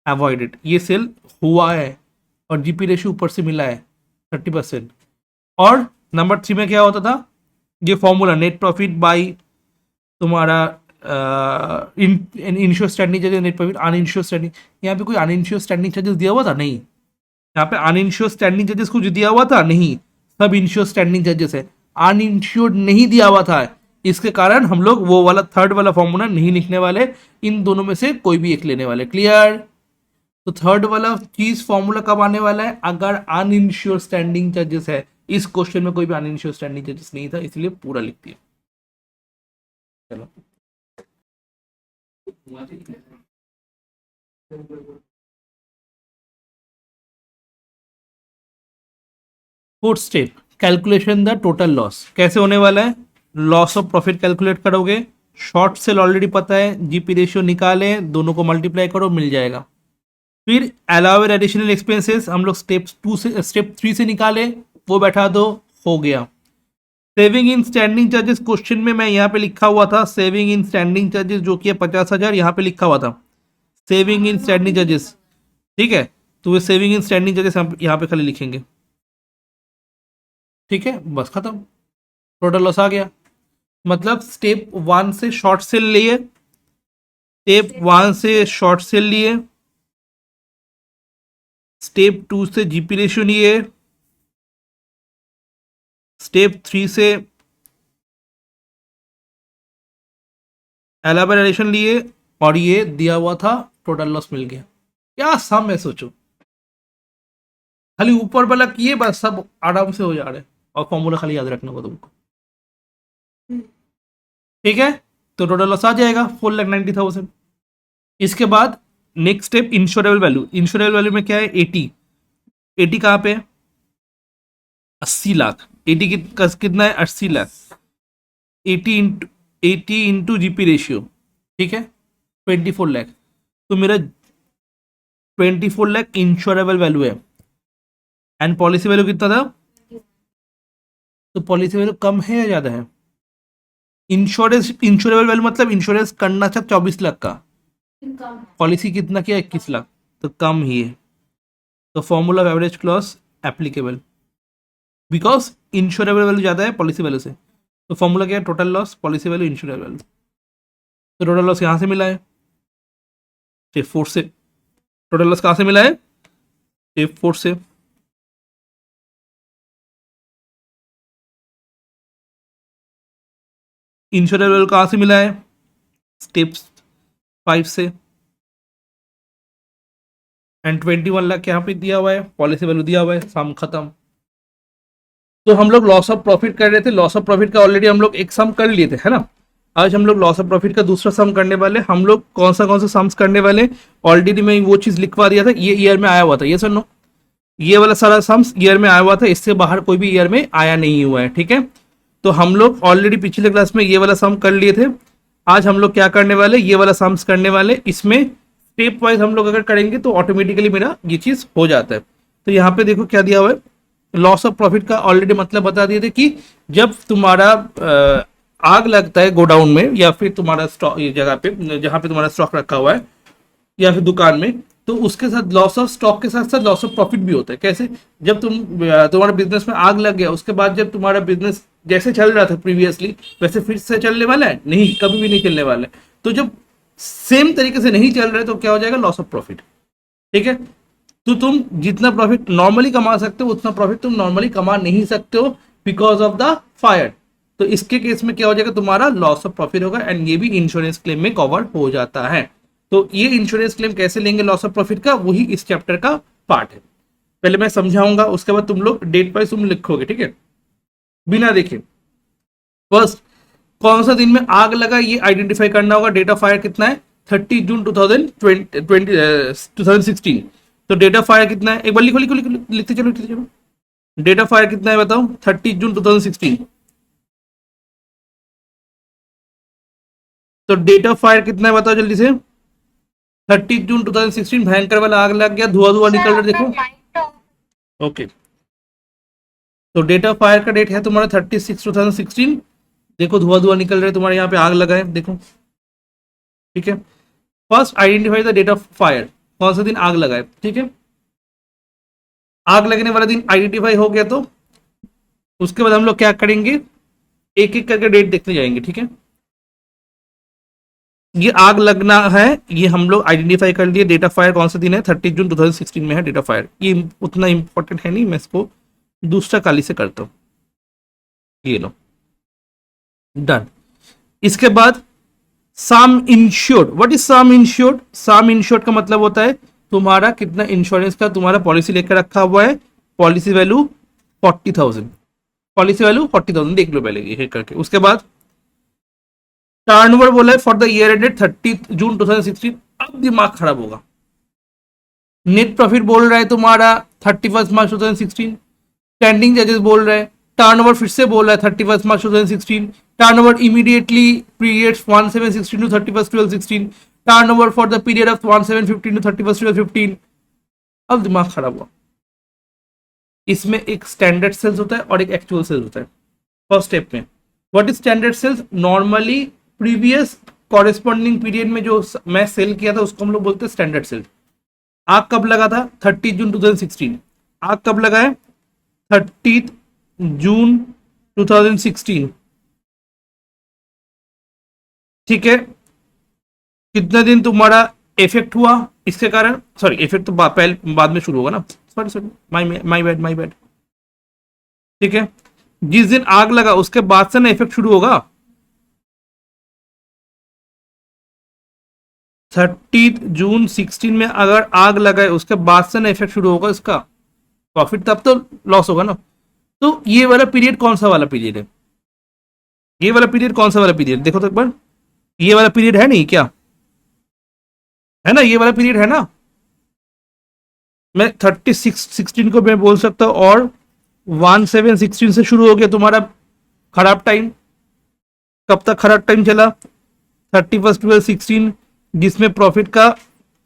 अवॉइडेड, ये सेल हुआ है और जीपी रेशियो ऊपर से मिला है 30%। और नंबर 3 में क्या होता था? ये फॉर्मूला नेट प्रॉफिट बाई तुम्हारा insured standing charges, net profit uninsured standing. यहाँ पे कोई अनइंश्योर स्टैंडिंग चार्जेस दिया हुआ था? नहीं। यहाँ पे अनइंश्योर स्टैंडिंग चार्जेस कुछ दिया हुआ था? नहीं, सब इंश्योर स्टैंडिंग चार्जेस है। अनइंश्योर्ड नहीं दिया हुआ था, इसके कारण हम लोग वो वाला थर्ड वाला फॉर्मूला नहीं लिखने वाले, इन दोनों में से कोई भी एक लेने वाले। क्लियर? तो थर्ड वाला चीज फॉर्मूला कब आने वाला है? अगर अनइंश्योर स्टैंडिंग चार्जेस है। इस क्वेश्चन में कोई भी अनइंश्योर स्टैंडिंग चार्जेस नहीं था, इसलिए पूरा लिख दिया। चलो, fourth step, calculation the total loss. कैसे होने वाला है? लॉस ऑफ प्रॉफिट कैलकुलेट करोगे, शॉर्ट सेल ऑलरेडी पता है, जीपी रेशियो निकाले, दोनों को मल्टीप्लाई करो, मिल जाएगा। फिर अलाउड एडिशनल एक्सपेंसेस हम लोग स्टेप 3 से निकाले, वो बैठा दो, हो गया। Saving in standing charges, question में मैं यहाँ पे लिखा हुआ था सेविंग इन स्टैंडिंग चार्जेस जो कि 50,000, यहाँ पे लिखा हुआ था सेविंग इन स्टैंडिंग चार्जेस। ठीक है, तो वो सेविंग इन स्टैंडिंग चार्जेस हम यहाँ पे खाली लिखेंगे। ठीक है, बस खत्म, टोटल लॉस आ गया। मतलब स्टेप 1 से शॉर्ट सेल लिए, स्टेप 1 से शॉर्ट सेल लिए, स्टेप 2 से जीपी रेशियो लिए, स्टेप 3 से एलाबोरेशन लिए, और ये दिया हुआ था टोटल लॉस मिल गया। क्या सम है सोचो, खाली ऊपर वाला किए बस सब आराम से हो जा रहे हैं, और फॉर्मूला खाली याद रखना होगा तुमको। ठीक है, तो टोटल लॉस आ जाएगा 4,90,000। इसके बाद next step insurable value. Insurable value में क्या है? 80। 80 कहाँ पे है? 80 लाख। 80 कितना है, 80 लाख। 80 इंटू जीपी रेशियो, ठीक है, 24 लाख। तो मेरा 24 लाख इंश्योरेबल वैल्यू है, एंड पॉलिसी वैल्यू कितना था? तो पॉलिसी वैल्यू कम है या ज्यादा है? इंश्योरेबल वैल्यू मतलब इंश्योरेंस करना था 24 लाख का, इनकम पॉलिसी कितना किया, 21 लाख, तो कम ही है। तो formula of average clause applicable, because insurable value ज्यादा है पॉलिसी वैल्यू से। तो फॉर्मूला क्या है, total loss policy value insurable value. तो टोटल लॉस यहाँ से मिला है, स्टेप 4 से। टोटल लॉस कहाँ से मिला है, स्टेप 4 से। इंश्योरेबल वैल्यू कहाँ से मिला है, स्टेप 5 से। एंड 21 लाख यहाँ पे दिया हुआ है, पॉलिसी वैल्यू दिया हुआ है, सम खत्म। तो हम लोग लॉस ऑफ प्रॉफिट कर रहे थे, लॉस ऑफ प्रॉफिट का ऑलरेडी हम लोग एक सम कर लिए थे, है ना। आज हम लोग लॉस ऑफ प्रॉफिट का दूसरा सम करने वाले। हम लोग कौन सा सम्स करने वाले, ऑलरेडी मैं वो चीज लिखवा दिया था, ये ईयर में आया हुआ था, ये सुनो, ये वाला सारा सम्स ईयर में आया हुआ था, इससे बाहर कोई भी ईयर में आया नहीं हुआ है, ठीक है। तो हम लोग ऑलरेडी पिछले क्लास में ये वाला सम कर लिए थे। आज हम लोग क्या करने वाले, ये वाला सम्स करने वाले। इसमें स्टेप वाइज हम लोग अगर करेंगे तो ऑटोमेटिकली मेरा ये चीज हो जाता है। तो यहाँ पे देखो क्या दिया हुआ है, लॉस ऑफ प्रॉफिट का ऑलरेडी मतलब बता दिए थे कि जब तुम्हारा आग लगता है गोडाउन में, या फिर तुम्हारा स्टॉक जगह पे जहाँ पे तुम्हारा स्टॉक रखा हुआ है, या फिर दुकान में, तो उसके साथ लॉस ऑफ स्टॉक के साथ साथ लॉस ऑफ प्रॉफिट भी होता है। कैसे, जब तुम्हारे बिजनेस में आग लग गया, उसके बाद जब तुम्हारा बिजनेस जैसे चल रहा था प्रीवियसली वैसे फिर से चलने वाला है नहीं, कभी भी नहीं चलने वाला है। तो जब सेम तरीके से नहीं चल रहा है तो क्या हो जाएगा, लॉस ऑफ प्रॉफिट, ठीक है। तो तुम जितना प्रॉफिट नॉर्मली कमा सकते हो उतना प्रॉफिट तुम नॉर्मली कमा नहीं सकते हो बिकॉज ऑफ द फायर। तो इसके केस में क्या हो जाएगा, तुम्हारा लॉस ऑफ प्रॉफिट होगा, एंड ये भी इंश्योरेंस क्लेम में कवर हो जाता है। तो ये इंश्योरेंस क्लेम कैसे लेंगे लॉस ऑफ प्रॉफिट का, वही इस चैप्टर का पार्ट है। पहले मैं समझाऊंगा, उसके बाद तुम लोग डेट वाइज तुम लिखोगे, ठीक है, बिना देखे। फर्स्ट, कौन सा दिन में आग लगा ये आइडेंटिफाई करना होगा। डेट ऑफ फायर कितना है, 30 जून 2016। तो डेट ऑफ फायर कितना है, एक बार लिखो लिखो लिखो, लिखते चलो लिखते चलो। डेट ऑफ फायर कितना है बताओ, 30 जून 2016। तो डेट ऑफ फायर कितना है बताओ जल्दी से, 30 जून 2016। भयंकर वाला आग लग गया, धुआं धुआं निकल रहा है, देखो। ओके, तो डेट ऑफ फायर का डेट है तुम्हारा 36/2016। देखो धुआं धुआं निकल रहा है, तुम्हारे यहाँ पे आग लगा है, देखो, ठीक है। First identify the date of fire, कौन सा दिन आग लगा है, ठीक है। आग लगने वाला दिन आइडेंटिफाई हो गया, तो उसके बाद हम लोग क्या करेंगे, एक एक करके डेट देखते जाएंगे, ठीक है। ये आग लगना है, ये हम लोग आइडेंटिफाई कर लिए। डेट ऑफ फायर कौन सा दिन है, 30 जून 2016 में है डेट ऑफ फायर। ये उतना इंपॉर्टेंट है नहीं, मैं इसको दूसरा काली से करता हूं, ये लो, डन। इसके बाद सम insured, what is some insured. Some insured का मतलब होता है तुम्हारा कितना इंश्योरेंस का तुम्हारा पॉलिसी लेकर रखा हुआ है। पॉलिसी वैल्यू 40,000, पॉलिसी वैल्यू 40,000 देख लो पहले ये करके। उसके बाद टर्नओवर बोला है फॉर द ईयर एंडेड 30 जून 2016। अब दिमाग खराब होगा, नेट प्रॉफिट बोल रहा है तुम्हारा 31 मार्च 2016। स्टैंडिंग चार्जेस बोल रहा है, टर्नओवर फिर से बोल रहा है 31 मार्च 2016। Turnover immediately periods 1716 to 31 1216। Turnover for the period of 1715 to 31 1215। अब दिमाग खराब हुआ। इसमें एक स्टैंडर्ड सेल्स होता है और एक एक्चुअल सेल्स होता है। फर्स्ट स्टेप में what is standard sales, normally previous corresponding period में जो मैं सेल किया था उसको हम लोग बोलते हैं स्टैंडर्ड सेल। आग कब लगा था, 30 जून 2016। आग कब लगा है, 30 जून 2016, ठीक है। कितना दिन तुम्हारा इफेक्ट हुआ इसके कारण, सॉरी इफेक्ट तो बाद में शुरू होगा ना, सॉरी सॉरी, माय बैड, ठीक है। जिस दिन आग लगा उसके बाद से ना इफेक्ट शुरू होगा। 30 जून 16 में अगर आग लगा है उसके बाद से ना इफेक्ट शुरू होगा इसका प्रॉफिट, तब तो लॉस होगा ना। तो ये वाला पीरियड कौन सा वाला पीरियड है, ये वाला पीरियड कौन सा वाला पीरियड, देखो तो एक बार, ये वाला पीरियड है नहीं क्या, है ना, ये वाला पीरियड है ना। मैं 36 16 को मैं बोल सकता हूं और 1716 से शुरू हो गया तुम्हारा खराब टाइम। कब तक खराब टाइम चला? 31/12/16, जिसमें प्रॉफिट का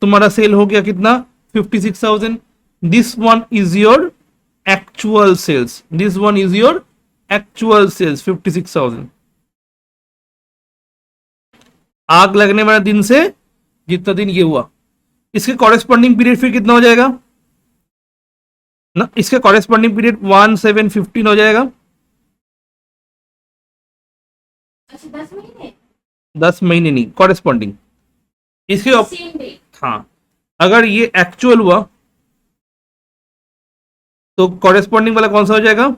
तुम्हारा सेल हो गया कितना? 56,000। This one is your actual sales, this one is your actual sales 56,000। आग लगने वाला दिन से जितना दिन ये हुआ, इसके कॉरेस्पॉन्डिंग पीरियड फिर कितना हो जाएगा ना? इसके कॉरेस्पॉन्डिंग पीरियड 1715 हो जाएगा। अच्छा 10 महीने 10 महीने नहीं, कॉरेस्पॉन्डिंग इसके सेम डे। हाँ, अगर ये एक्चुअल हुआ तो कॉरेस्पॉन्डिंग वाला कौन सा हो जाएगा?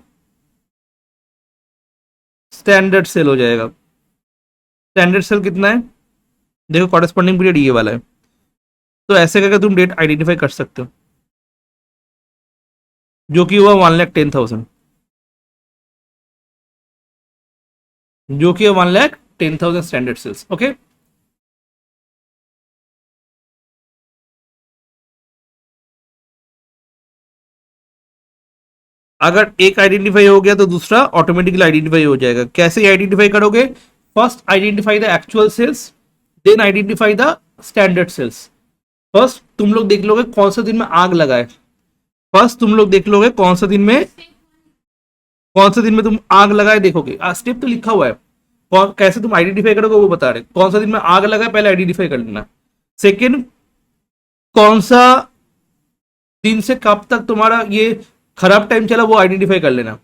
स्टैंडर्ड सेल हो जाएगा। स्टैंडर्ड सेल कितना है? देखो कॉरेस्पॉन्डिंग पीरियड ये वाला है, तो ऐसे करके तुम डेट आइडेंटिफाई कर सकते हो, जो कि हुआ 1,10,000, जो कि 1,10,000 स्टैंडर्ड सेल्स। ओके, अगर एक आइडेंटिफाई हो गया तो दूसरा ऑटोमेटिकली आइडेंटिफाई हो जाएगा। कैसे आइडेंटिफाई करोगे? First identify the actual sales, then identify the standard sales. First तुम लोग देख लोगे कौन सा दिन में आग लगाए, फर्स्ट तुम लोग देख लोगे कौन सा दिन में तुम आग लगाए देखोगे। स्टेप तो लिखा हुआ है, कैसे तुम आइडेंटिफाई करोगे वो बता रहे। कौन सा दिन में आग लगाए पहले आइडेंटिफाई कर लेना। सेकेंड, कौन सा दिन से कब तक तुम्हारा ये खराब टाइम चला वो आइडेंटिफाई कर लेना।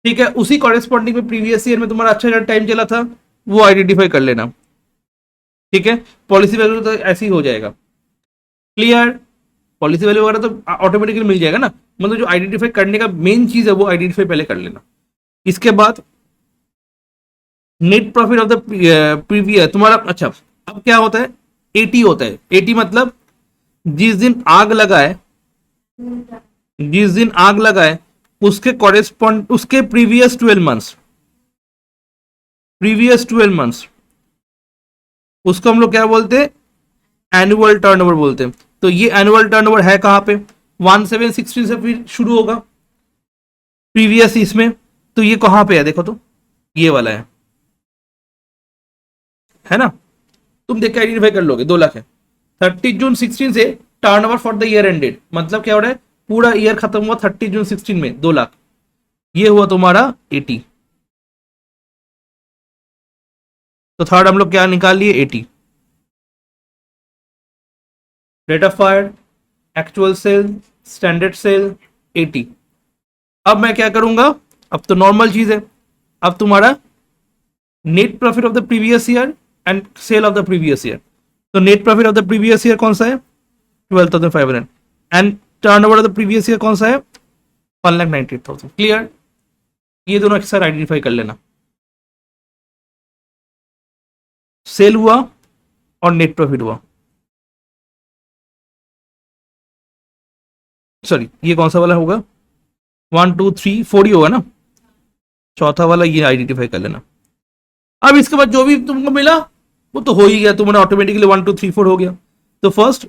ठीक है, उसी कॉरेस्पॉन्डिंग में प्रीवियस ईयर में तुम्हारा अच्छा टाइम चला था वो आइडेंटिफाई कर लेना। ठीक है, पॉलिसी वैल्यू तो ऐसे ही हो जाएगा। क्लियर? पॉलिसी वैल्यू वगैरह तो ऑटोमेटिकली मिल जाएगा ना, मतलब जो आइडेंटिफाई करने का मेन चीज है वो आइडेंटिफाई पहले कर लेना। इसके बाद net profit of the previous तुम्हारा। अच्छा, अब क्या होता है? 80 होता है। 80 मतलब जिस दिन आग लगाए, जिस दिन आग लगाए उसके कॉरेस्पॉन्ड उसके प्रीवियस 12 मंथ्स, प्रीवियस 12 मंथ्स, उसको हम लोग क्या बोलते हैं? एनुअल टर्नओवर बोलते हैं। तो ये एनुअल टर्नओवर है कहां पे? 1716 से फिर शुरू होगा प्रीवियस इसमें, तो ये कहां पे है? देखो तो ये वाला है ना? तुम देख के आइडेंटिफाई कर लोगे। 2 लाख है। 30 जून 16 से turnover for the year ended, मतलब क्या हो रहा है? पूरा ईयर खत्म हुआ 30 जून 16 में 2 लाख, ये हुआ तुम्हारा 80। तो थर्ड हम लोग क्या निकाल लिए? 80। Rate of fire, actual sale, standard sale, 80। अब मैं क्या करूंगा? अब तो नॉर्मल चीज है, अब तुम्हारा net profit of the previous year and sale of the previous year. तो net profit of the previous year कौन सा है? 12,500 and turnover of the previous year कौन सा है? 1,98,000। क्लियर? ये दोनों एक साथ आइडेंटिफाई कर लेना। सेल हुआ और नेट प्रॉफिट हुआ। सॉरी, ये कौन सा वाला होगा? 1 2 3 4 ही होगा ना? चौथा वाला ये आइडेंटिफाई कर लेना। अब इसके बाद जो भी तुमको मिला वो तो हो ही गया, तुम्हारा ऑटोमेटिकली 1 2 3 4 हो गया। तो first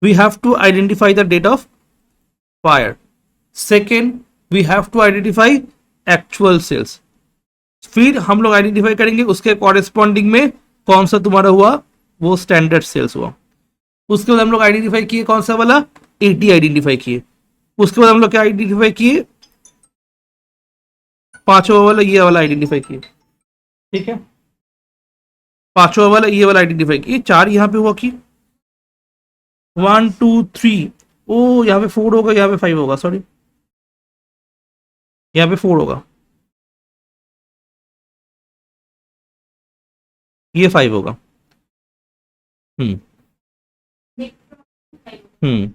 we have to identify the date of fire, second we have to identify actual sales, फिर हम लोग आइडेंटिफाई करेंगे उसके कॉरेस्पॉन्डिंग में कौन सा तुम्हारा हुआ, वो स्टैंडर्ड सेल्स हुआ। उसके बाद हम लोग आइडेंटिफाई किए कौन सा वाला? 80 आइडेंटिफाई किए। उसके बाद हम लोग क्या आइडेंटिफाई किए? पांचवा वाला ये वाला आइडेंटिफाई किए। ठीक है, पांचवा वाला ये वाला आइडेंटिफाई किए। 4 यहां पे हुआ कि 1 2 3, ओ यहाँ पे 4 होगा, यहाँ पे 5 होगा, सॉरी यहाँ पे 4 होगा, ये 5 होगा। हम्म हम्म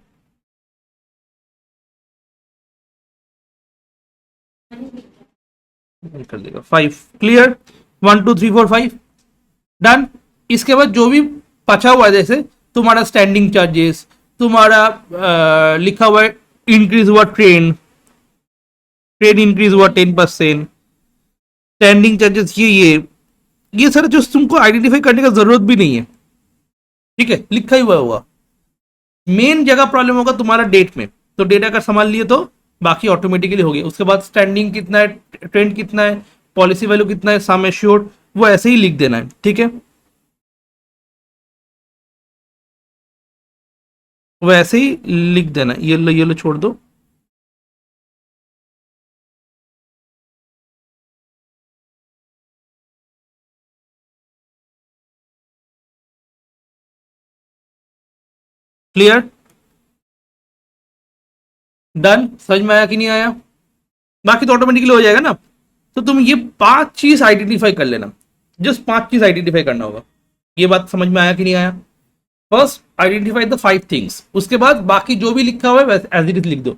कर देगा 5। क्लियर? 1 2 3 4 5 डन। इसके बाद जो भी बचा हुआ है, जैसे तुम्हारा स्टैंडिंग चार्जेस, तुम्हारा लिखा हुआ है इंक्रीज हुआ ट्रेन इंक्रीज हुआ 10%, स्टैंडिंग चार्जेस, ये सारा जो तुमको आइडेंटिफाई करने का जरूरत भी नहीं है। ठीक है, लिखा ही हुआ होगा। मेन जगह प्रॉब्लम होगा तुम्हारा डेट में, तो डेट अगर संभाल लिए तो बाकी ऑटोमेटिकली हो गया। उसके बाद स्टैंडिंग कितना है, ट्रेंड कितना है, पॉलिसी वैल्यू कितना है, सम एश्योर्ड, वो ऐसे ही लिख देना है, ठीक है, वो ऐसे ही लिख देना। ये लो छोड़ दो। क्लियर, डन, समझ में आया कि नहीं आया? बाकी तो ऑटोमेटिकली हो जाएगा ना। तो तुम ये 5 चीज आइडेंटिफाई कर लेना, जस्ट 5 चीज आइडेंटिफाई करना होगा। ये बात समझ में आया कि नहीं आया? फर्स्ट आइडेंटिफाई द 5 थिंग्स, उसके बाद बाकी जो भी लिखा हुआ है वैसे एज इट इज लिख दो।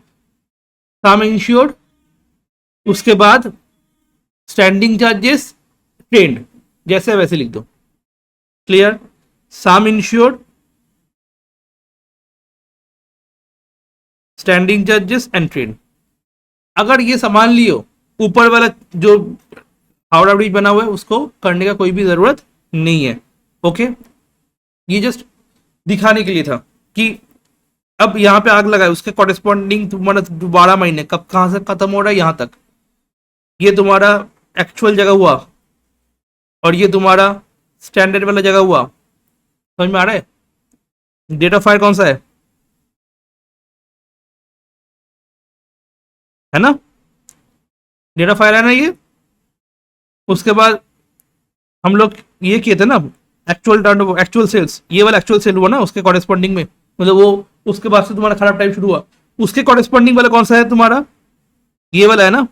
सम इंश्योर्ड, उसके बाद स्टैंडिंग चार्जेस, ट्रेंड, जैसे वैसे लिख दो। Clear, some insured, standing charges and trend. अगर ये संभाल लियो, ऊपर वाला जो हावड़ा ब्रिज बना हुआ है उसको करने का कोई भी जरूरत नहीं है। ओके, ये जस्ट दिखाने के लिए था कि अब यहाँ पे आग लगा है, उसके कॉरेस्पॉन्डिंग तुम्हारा 12 महीने कब कहां से खत्म हो रहा है, यहां तक, ये तुम्हारा एक्चुअल जगह हुआ और ये तुम्हारा स्टैंडर्ड वाला जगह हुआ। समझ में आ रहा है? डेट ऑफ फायर कौन सा है ना, डेट ऑफ फायर है ना ये। उसके बाद हम लोग ये किए थे ना एक्चुअल टर्न, एक्चुअल सेल्स, ये वाला एक्चुअल सेल हुआ ना उसके कॉरेस्पॉन्डिंग में, मतलब वो उसके बाद से तुम्हारा खराब टाइम शुरू हुआ, उसके कॉरेस्पॉन्डिंग वाला कौन सा है तुम्हारा, ये वाला है ना,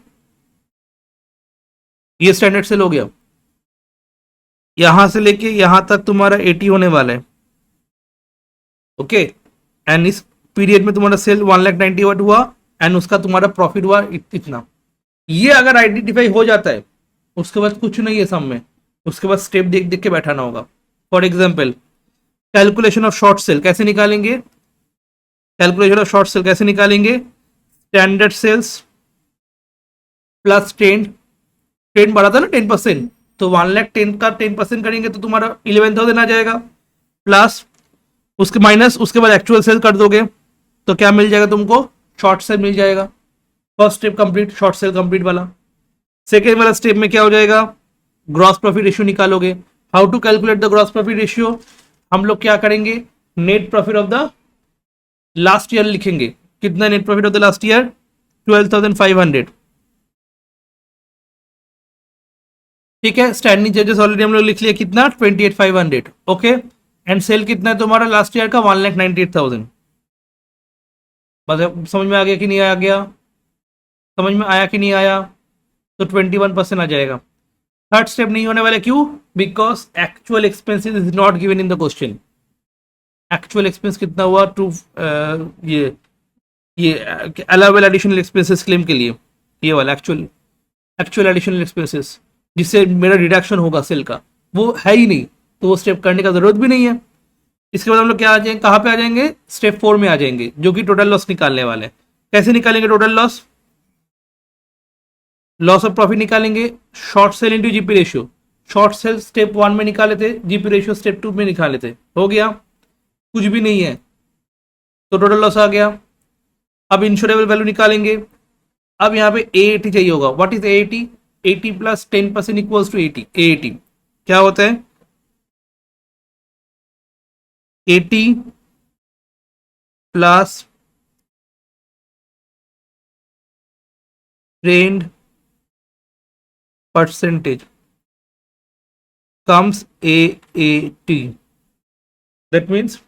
ये स्टैंडर्ड सेल हो गया। यहां से लेके यहां तक तुम्हारा 80 होने वाला है। ओके, एंड इस पीरियड में तुम्हारा सेल 1,90,000 हुआ एंड उसका तुम्हारा प्रॉफिट हुआ इतना। ये अगर आइडेंटिफाई हो जाता है उसके बाद कुछ नहीं है सम में, उसके बाद स्टेप देख देख के बैठाना होगा। For example calculation of short sale कैसे निकालेंगे, कैलकुलेशन ऑफ शॉर्ट सेल कैसे निकालेंगे, standard sales plus trend, trend बढ़ा था ना 10%, तो 1,10,000 का 10% करेंगे तो तुम्हारा 11,000 आ जाएगा, प्लस उसके माइनस उसके बाद एक्चुअल सेल कर दोगे तो क्या मिल जाएगा तुमको, शॉर्ट सेल मिल जाएगा। First step complete, short sale complete वाला। सेकेंड वाला स्टेप में क्या हो जाएगा, ग्रॉस प्रॉफिट रेशियो निकालोगे। How to calculate the gross profit ratio, हम लोग क्या करेंगे, net profit of the last year लिखेंगे। कितना net profit of the last year, 12,500, ठीक है। स्टैंडिंग चार्जेस ऑलरेडी हम लोग लिख लिया कितना, 28,500, ओके। एंड सेल कितना है तुम्हारा लास्ट ईयर का, 1,98,000। बस समझ में आ गया कि नहीं आ गया, समझ में आया कि नहीं आया? तो 21% आ जाएगा। थर्ड स्टेप नहीं होने वाला, क्यों, because actual expenses is not given in the question. Actual expense कितना हुआ, टू ये अलाउबल एडिशनल एक्सपेंसेस क्लेम के लिए, ये वाला एक्चुअल एडिशनल एक्सपेंसेस जिससे मेरा डिडक्शन होगा सेल का, वो है ही नहीं, तो वो स्टेप करने का जरूरत भी नहीं है। इसके बाद हम लोग क्या आ जाएंगे, कहाँ पे आ जाएंगे, स्टेप 4 में आ जाएंगे, जो कि टोटल लॉस निकालने वाले हैं। कैसे निकालेंगे total loss, loss of profit निकालेंगे, short sale into GP ratio. Short sale step 1 में निकाले थे, जीपी रेशियो स्टेप 2 में निकाले थे, हो गया, कुछ भी नहीं है तो टोटल लॉस आ गया। अब इंश्योरेबल वैल्यू निकालेंगे। अब यहाँ पे AAT चाहिए होगा। What is AAT, 80 plus 10% equals to 80। AAT क्या होता है, 80 plus trend percentage comes AAT। That means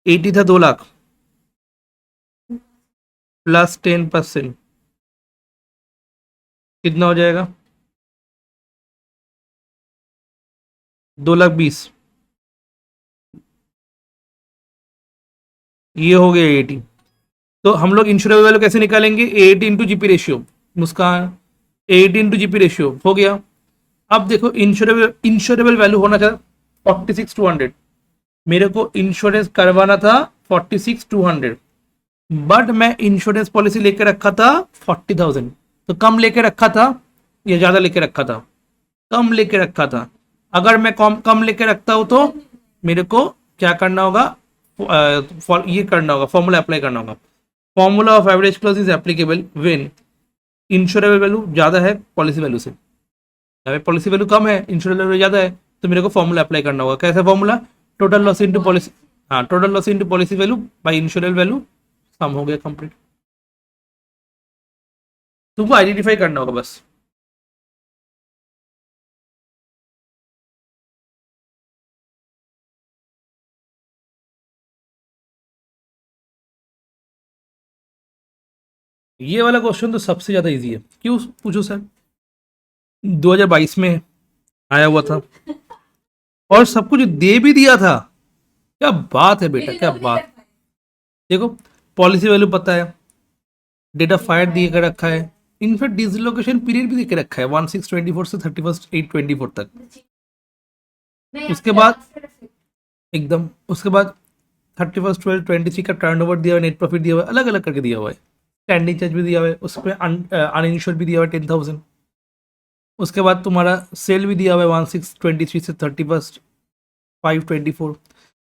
80 था 2 लाख प्लस 10% कितना हो जाएगा, 2,20,000। ये हो गया AAT। तो हम लोग इंश्योरेबल वैल्यू कैसे निकालेंगे, AAT इंटू जीपी रेशियो। मुस्कान, AAT इंटू जीपी रेशियो हो गया। अब देखो इंश्योरेबल वैल्यू होना चाहिए 46,200, मेरे को इंश्योरेंस करवाना था 46,200, बट मैं इंश्योरेंस पॉलिसी लेके रखा था 40,000, तो कम लेके रखा था या ज्यादा लेके रखा था, कम लेके रखा था। अगर मैं कम लेके रखता हूं तो मेरे को क्या करना होगा, ये करना होगा, फॉर्मूला अप्लाई करना होगा। Formula of average clause is applicable when insurable value ज़्यादा है पॉलिसी वैल्यू से, अगर पॉलिसी वैल्यू कम है इंश्योरेबल वैल्यू ज़्यादा है तो मेरे को फॉर्मूला अप्लाई करना होगा। कैसा formula? Total loss into policy, हाँ total loss into policy value by insurable value, सम हो गया कंप्लीट। तुमको आइडेंटिफाई करना होगा बस। ये वाला क्वेश्चन तो सबसे ज़्यादा इजी है। क्यों पूछो सर? 2022 में आया हुआ था और सब कुछ दे भी दिया था। क्या बात है बेटा, क्या बात। देखो पॉलिसी वैल्यू पता है, डेटा फायर दिए कर रखा है, इनफैक्ट डिसलोकेशन पीरियड भी देके रखा है 1624 से 31/8/24 तक। उसके बाद एकदम उसके बाद 31/12/23 का टर्नओवर दिया हुआ है, नेट प्रॉफिट दिया हुआ है, अलग अलग करके दिया हुआ है, स्टैंडिंग चार्ज भी दिया हुआ है, उसमें अनइंश्योर्ड भी दिया हुआ है 10,000। उसके बाद तुम्हारा सेल भी दिया हुआ है 1623 से 31/5/24,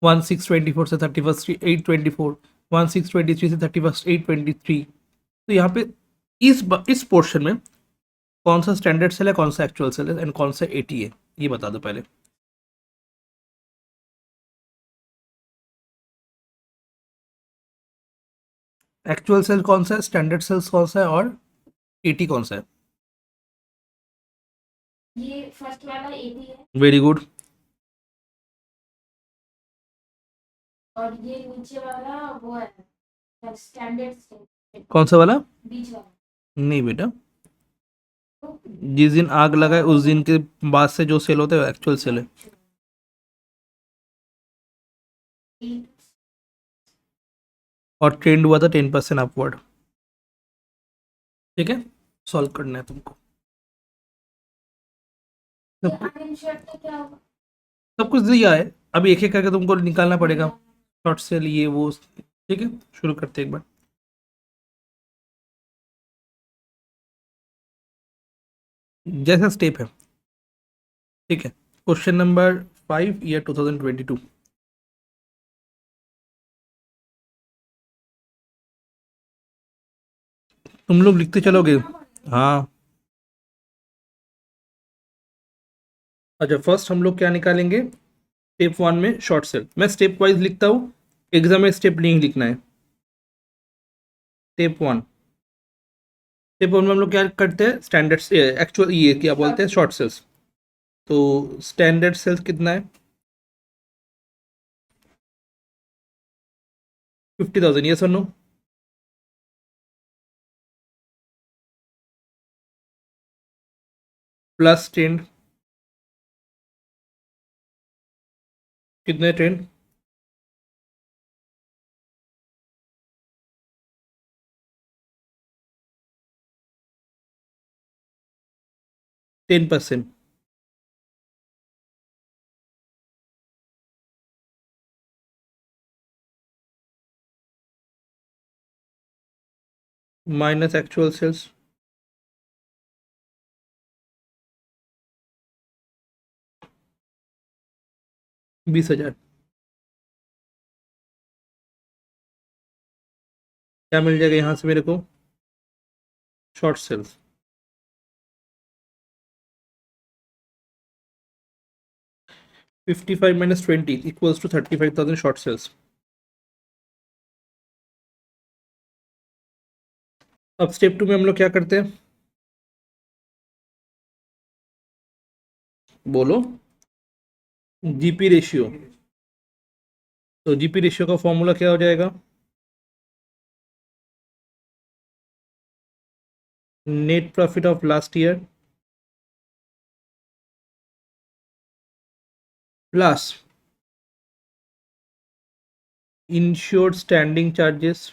1624 से 31/8/24, 1623 से 31/8/23। तो यहाँ पे इस पोर्शन में कौन सा स्टैंडर्ड सेल है, कौन सा एक्चुअल सेल है एंड कौन सा एटी है, ये बता दो पहले। एक्चुअल सेल कौन सा है, स्टैंडर्ड सेल्स कौन सा है और एटी कौन सा है? ये फर्स्ट वाला 80 है वेरी गुड। और ये नीचे वाला वो है स्टैंडर्ड कौन सा वाला? बीच वाला। नहीं बेटा, जिस दिन आग लगाए उस दिन के बाद से जो सेल होता है एक्चुअल सेल है। और ट्रेंड हुआ था 10% अपवर्ड। ठीक है, सॉल्व करना है तुमको। ये सब अनइंश्योर्ड का क्या होगा? सब कुछ दिया है, अभी एक एक करके तुमको निकालना पड़ेगा, शॉर्ट सेल ये वो। ठीक है, शुरू करते हैं एक बार। जैसा स्टेप है, ठीक है। Question number 5 year 2022। तुम लोग लिखते चलोगे? हाँ। अच्छा, फर्स्ट हम लोग क्या निकालेंगे? स्टेप 1 में शॉर्ट सेल। मैं स्टेप वाइज लिखता हूँ, एग्जाम में स्टेप नहीं लिखना है। स्टेप वन में हम लोग क्या करते हैं? स्टैंडर्ड एक्चुअल ये क्या बोलते हैं, शॉर्ट सेल्स। तो स्टैंडर्ड सेल्स कितना है? 50,000। यस और नो? प्लस ट्रेंड कितने? ट्रेंड 10%। Minus actual sales 20,000। क्या मिल जाएगा यहाँ से मेरे को? Short sales 55 minus 20 equals to 35,000 short sales. अब स्टेप 2 में हम लोग क्या करते हैं? बोलो। GP ratio. तो जीपी रेशियो का फॉर्मूला क्या हो जाएगा? Net profit of last year plus insured standing charges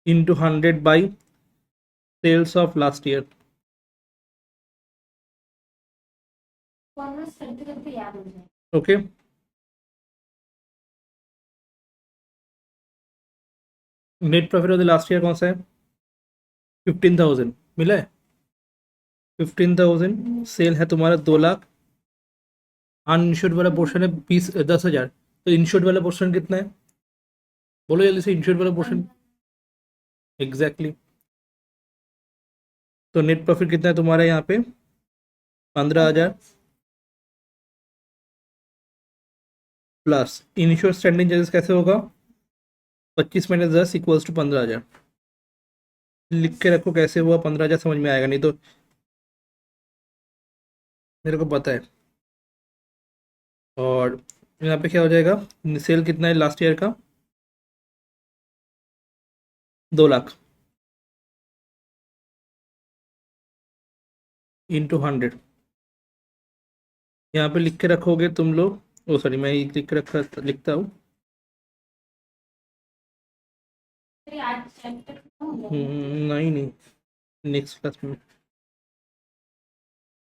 into 100 by sales of last year। Formula करते करते याद हो जाए। Okay, net profit of the last year कौन सा है? 15,000 मिला है। 15,000 सेल है तुम्हारा 2 लाख, अनइंश्योर्ड वाला पोर्शन है 10,000, तो इंश्योर्ड वाला पोर्शन कितना है? बोलो जल्दी से, इंश्योर्ड वाला पोर्शन। एग्जैक्टली। तो नेट प्रॉफिट कितना है तुम्हारा यहाँ पे? 15,000 प्लस इनिशियल स्टैंडिंग चार्जेस कैसे होगा? 25 माइनस 10 इक्वल्स टू 15,000। लिख के रखो कैसे हुआ 15,000, समझ में आएगा नहीं तो मेरे को पता है। और यहाँ पे क्या हो जाएगा? सेल कितना है लास्ट ईयर का? 2 लाख इंटू 100। यहाँ पे लिख के रखोगे तुम लोग, ओ सॉरी मैं लिख के रखा लिखता हूँ। फिर आज चैप्टर खत्म हो गया नहीं नहीं, नेक्स्ट क्लास में।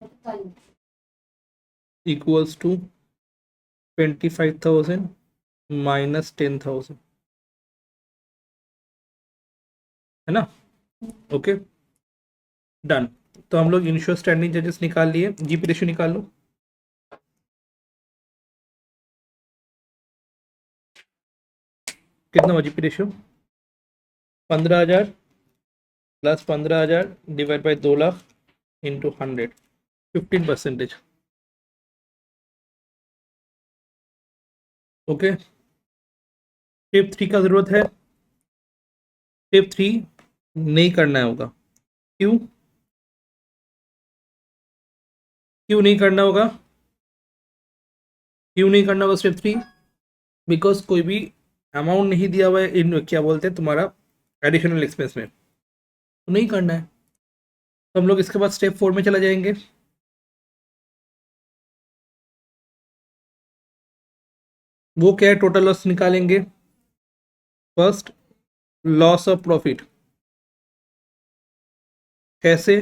कल। इक्वल्स टू 25,000 माइनस 10,000, है ना? Okay done. तो हम लोग इनिशियल स्टैंडिंग चार्जेस निकाल लिए, जीपी रेशियो निकाल लो। कितना हुआ GP ratio? 15,000 plus 15,000 divide by 2 lakh into 100, 15%। Okay, step 3 का जरूरत है। स्टेप 3 नहीं करना होगा। क्यों? क्यों नहीं करना होगा? क्यों नहीं करना होगा स्टेप 3? बिकॉज कोई भी अमाउंट नहीं दिया हुआ है इन क्या बोलते हैं तुम्हारा एडिशनल एक्सपेंस में, तो नहीं करना है। तो हम लोग इसके बाद स्टेप 4 में चला जाएंगे। वो क्या है? टोटल लॉस निकालेंगे। फर्स्ट, लॉस ऑफ प्रॉफिट कैसे?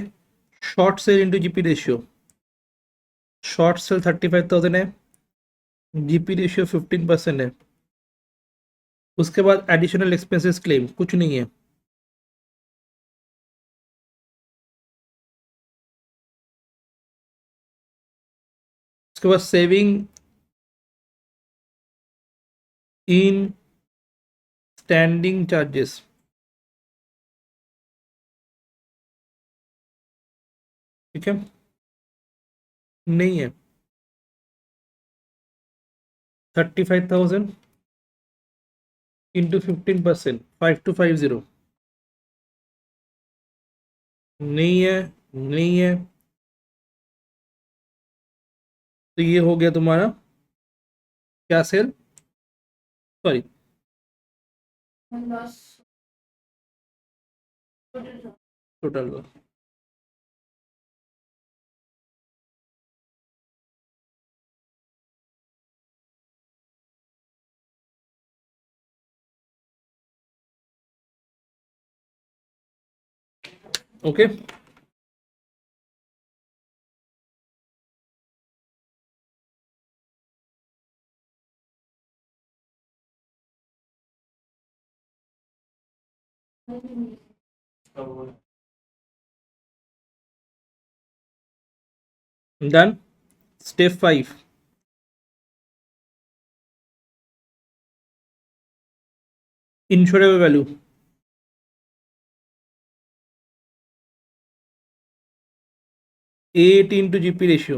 Short sale into GP ratio. Short cell 35,000 है, जीपी रेशियो 15% है। उसके बाद एडिशनल एक्सपेंसेस क्लेम कुछ नहीं है। उसके बाद सेविंग इन स्टैंडिंग चार्जेस, ठीक है? नहीं है। 35,000 इंटू 15%, 5250। नहीं है, नहीं है। तो ये हो गया तुम्हारा क्या sale, sorry loss total. Okay, done. Step 5, insurable value. AT into GP ratio.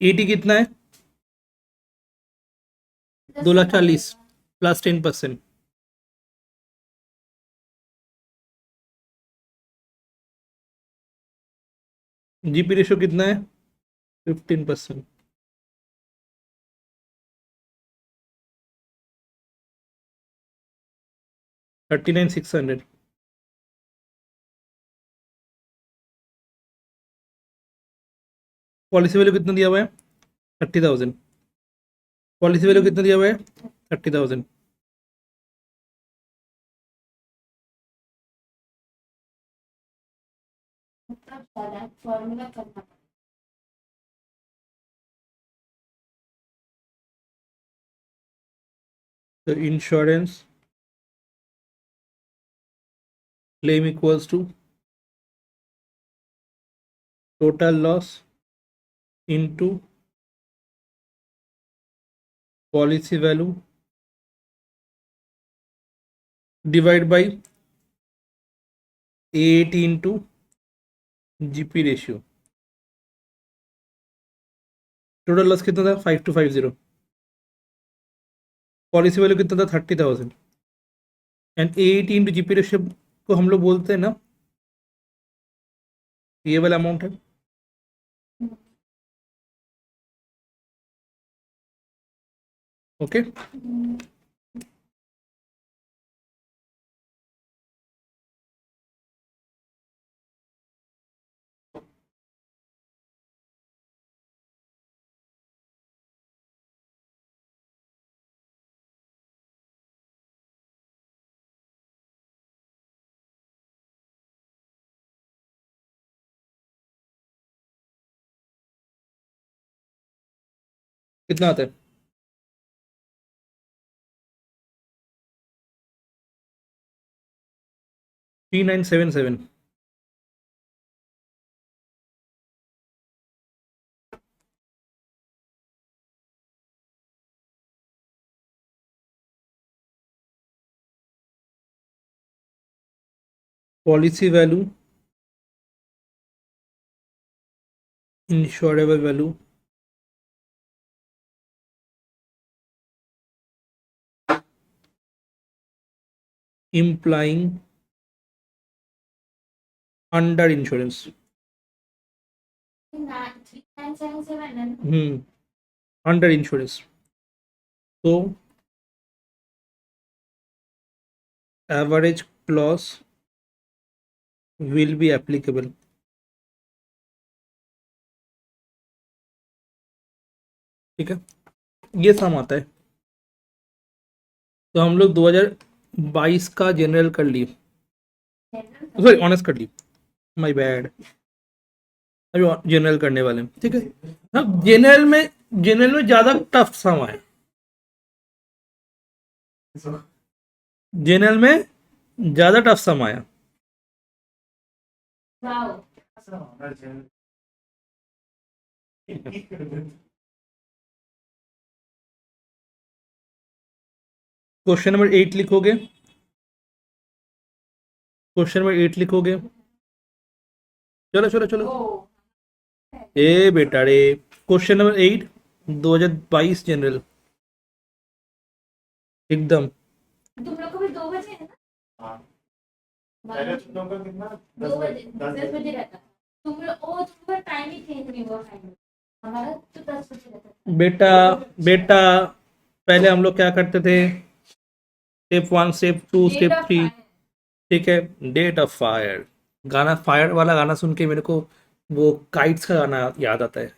AT कितना है? 2,40,000 प्लस 10%। जीपी रेशियो कितना है? 15%। $39,600। पॉलिसी वैल्यू कितना दिया हुआ है? 30,000। पॉलिसी वैल्यू कितना दिया हुआ है? 30,000। फॉर्मूला करना तो insurance claim equals to total loss into policy value divide by AAT into GP ratio. Total loss कितना था 5250. पॉलिसी वैल्यू कितना था 30,000 and AAT into GP ratio को हम लोग बोलते हैं ना, ये वाला अमाउंट है. ओके कितना आता है? $3977. Policy value, insurable value, implying under insurance. 3977 and Under insurance. So average clause will be applicable. ठीक है, ये सम आता है. तो हम लोग 2022 का जनरल कर लिए, सॉरी ऑनेस्ट कर लिए, माय बैड. अभी जनरल करने वाले हैं. ठीक है, अब जनरल में ज्यादा टफ सम आया. जनरल में ज्यादा टफ सम आया. वाओ ऐसा होना चाहिए. ठीक कर दे. क्वेश्चन नंबर 8 लिखोगे. क्वेश्चन नंबर 8 लिखोगे. चलो चलो चलो. ओ ए बेटा रे, क्वेश्चन नंबर 8 2022 जनरल एकदम. तुम लोग को भी 2 बजे है ना? हाँ. पहले तुम लोग का कितना 2 बजे 10 10 बजे रहता था. तुम्हारा टाइम ही चेंज नहीं हुआ फाइनल. हमारा तो 10 बजे रहता था. बेटा पहले हम लोग क्या करते थे, स्टेप 1 स्टेप 2 स्टेप 3. ठीक है, डेट ऑफ फायर, गाना फायर वाला गाना सुन के मेरे को वो काइट्स का गाना याद आता है.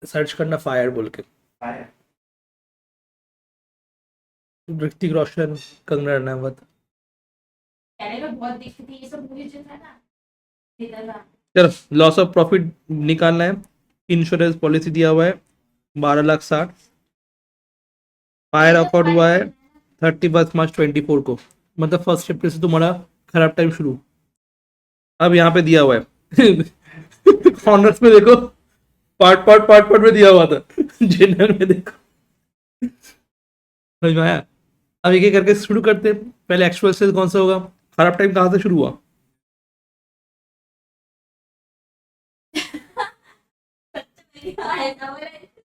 सर्च करना फायर बोल के. आया. ऋतिक रोशन, कंगना रनावत. पहले में बहुत दिखती थी ये सब मूवी जो था ना. देखा था. चलो, लॉस ऑफ प्रॉफिट निकालना है. इंश्योरेंस पॉलिसी दिया हुआ है 12,60,000. फायर अकॉर्ड हुआ है 31 मार्च 24 को, मतलब फर्स्ट चैप्टर से तुम्हारा खराब टाइम शुरू. अब यहाँ पे दिया हुआ है ऑनर्स में देखो, पार्ट में दिया हुआ था. जनरल में देखो. समझ में आया? अब एक एक करके शुरू करते हैं. पहले एक्चुअल से कौन सा होगा, खराब टाइम कहाँ से शुरू हुआ?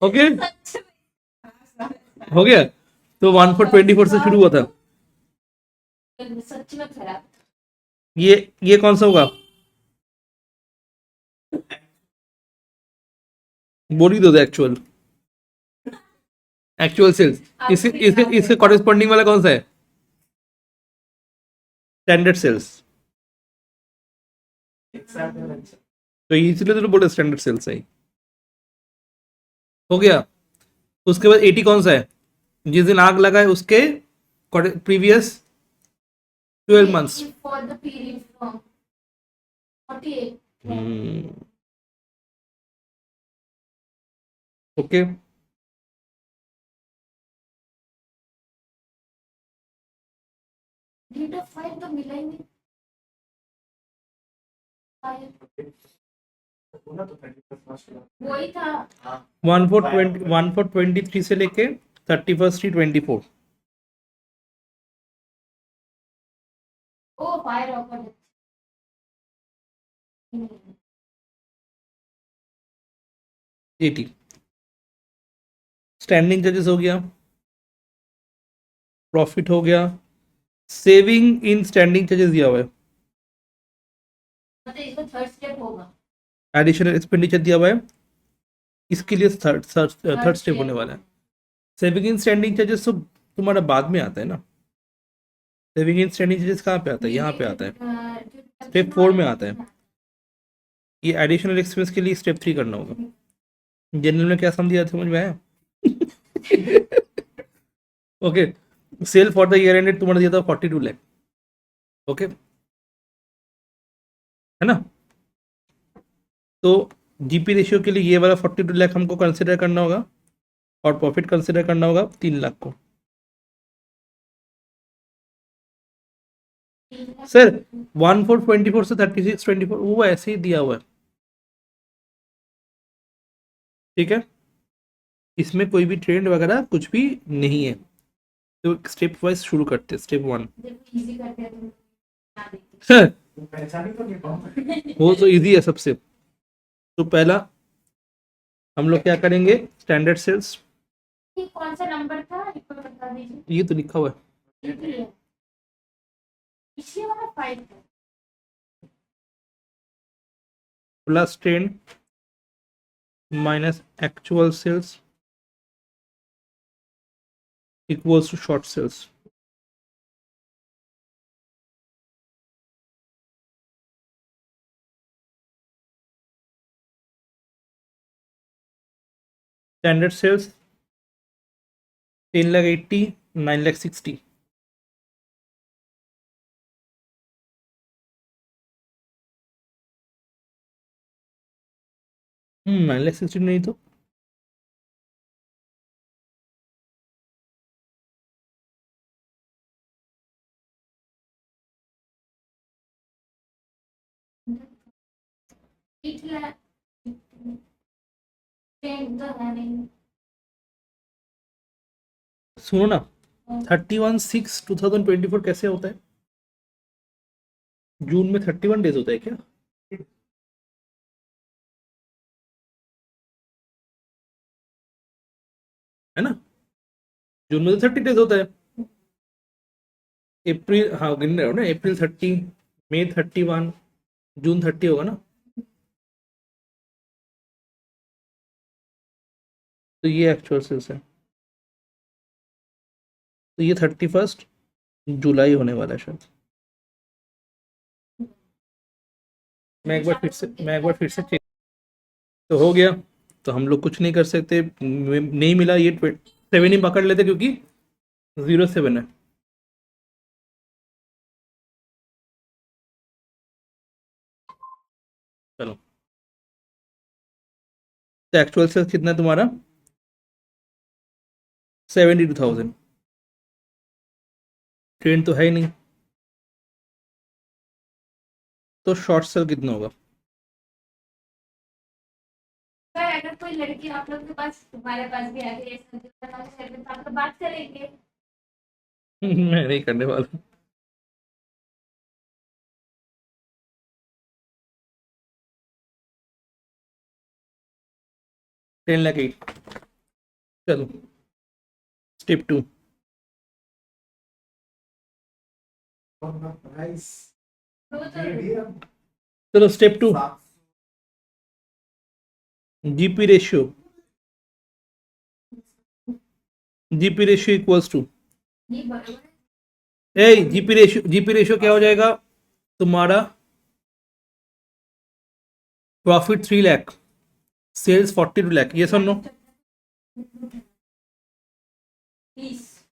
ओके, हो गया. तो 1 for 24 से शुरू हुआ था. सच में खराब. ये कौन सा होगा, बोली दो एक्चुअल सेल्स. इसके कॉरेस्पॉन्डिंग वाला कौन सा है? Standard sales. तो इसलिए तो बोले स्टैंडर्ड सेल्स है. हो गया. उसके बाद 80 कौन सा है? जिस दिन आग लगा है उसके previous 12 months. For the period from 48. Okay. Date of file तो मिला ही नहीं. File. बोला तो 31st मार्च को। वही था। हाँ 1423 से लेके 31/3/24। ओ फायर ऑफर 80 स्टैंडिंग चार्जेस हो गया, प्रॉफिट हो गया, सेविंग इन स्टैंडिंग चार्जेस दिया हुआ है, मतलब इसको थर्ड स्टेप होगा। एडिशनल एक्सपेंडिचर दिया हुआ है, इसके लिए थर्ड स्टेप होने वाला है। सेविंग इन स्टैंडिंग चार्जेस तो तुम्हारा बाद में आता है ना। सेविंग इन स्टैंडिंग चार्जेस कहाँ पे आता है? यहाँ पे आता है, स्टेप 4 में आता है। ये एडिशनल एक्सपेंस के लिए स्टेप 3 करना होगा। जनरल में क्या समझ दिया, समझ में आया? Okay, sale for the year ended तुम्हारा दिया था 42 लाख, ओके है ना। तो जीपी रेशियो के लिए ये वाला 42 लाख हमको कंसिडर करना होगा और प्रॉफिट कंसिडर करना होगा 3 लाख को। सर 1424 से 3624 वो ऐसे ही दिया हुआ है, ठीक है, इसमें कोई भी ट्रेंड वगैरह कुछ भी नहीं है। तो स्टेप वाइज शुरू करते हैं। स्टेप 1 इजी करते हैं तुम बता देती। सर तुम पहचान ही तो नहीं पाऊंगा। वो तो इजी है सबसे। तो पहला हम लोग क्या करेंगे, स्टैंडर्ड सेल्स। ये कौन सा नंबर था एक बार बता दीजिए। ये तो लिखा हुआ है, ये भी है। पिछले वाला 5 था। Plus trend minus actual sales equals to short sales. Standard sales 3,80,000 9,60,000। 9,60,000 नहीं तो पिछला ट्रेंड तो है नहीं। सुनो ना, 31/6/2024 कैसे होता है? जून में 31 डेज होता है क्या? है ना, जून में तो 30 डेज होता है। अप्रैल, हाँ गिन रहे हो ना, अप्रैल 30, मई 31, जून 30 होगा ना। तो ये एक्चुअल सेल्स है, तो ये 31 जुलाई होने वाला है शायद। मैं एक बार फिर से चेक। तो हो गया, तो हम लोग कुछ नहीं कर सकते, नहीं मिला ये 7 ही पकड़ लेते क्योंकि 07 है। चलो, तो एक्चुअल सेल्स कितना है तुम्हारा? 72,000। ट्रेंड तो है ही नहीं, तो शॉर्ट सेल कितना होगा? सर अगर कोई लड़की आप लोग के पास तुम्हारे पास भी आके ऐसा करना चाहे तो आप तो बात करेंगे। मैं नहीं करने वाला। टेन लाख 8। चलो स्टेप 2। प्राइस तो चलो step 2, GP ratio. GP ratio equals to, ये बराबर जीपी रेशियो क्या हो जाएगा तुम्हारा? Profit 3 lakh, sales 42 lakh. ये सुन लो, 30।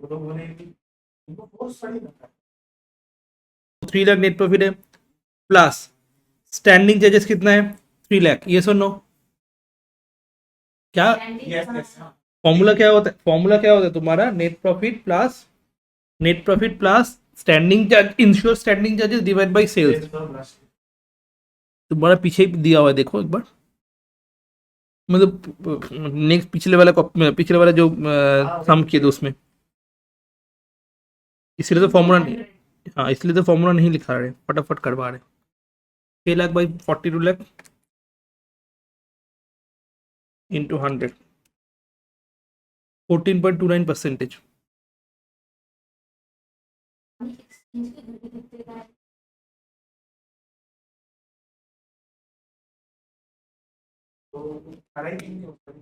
वो तो बोले कि उनको फोर्स पड़ी ना। 3 लाख नेट प्रॉफिट है, प्लस स्टैंडिंग चार्जेस कितना है? 3 लाख। ये सुन लो, क्या यस यस फॉर्मूला क्या होता है? फॉर्मूला क्या होता है तुम्हारा? Net profit plus standing charge, insure standing charges divide by sales. तुम्हारा पीछे ही दिया हुआ है, देखो एक बार, मतलब नेक्स्ट पिछले वाला जो सम किए थे उसमें, इसलिए तो फॉर्मूला, हाँ इसलिए तो फॉर्मूला नहीं लिखा रहे, फटाफट करवा रहे। 6 lakh by 42 lakh into 100, 14.29%। Exchange के घर के कितने का है? तो खड़ा ही नहीं होता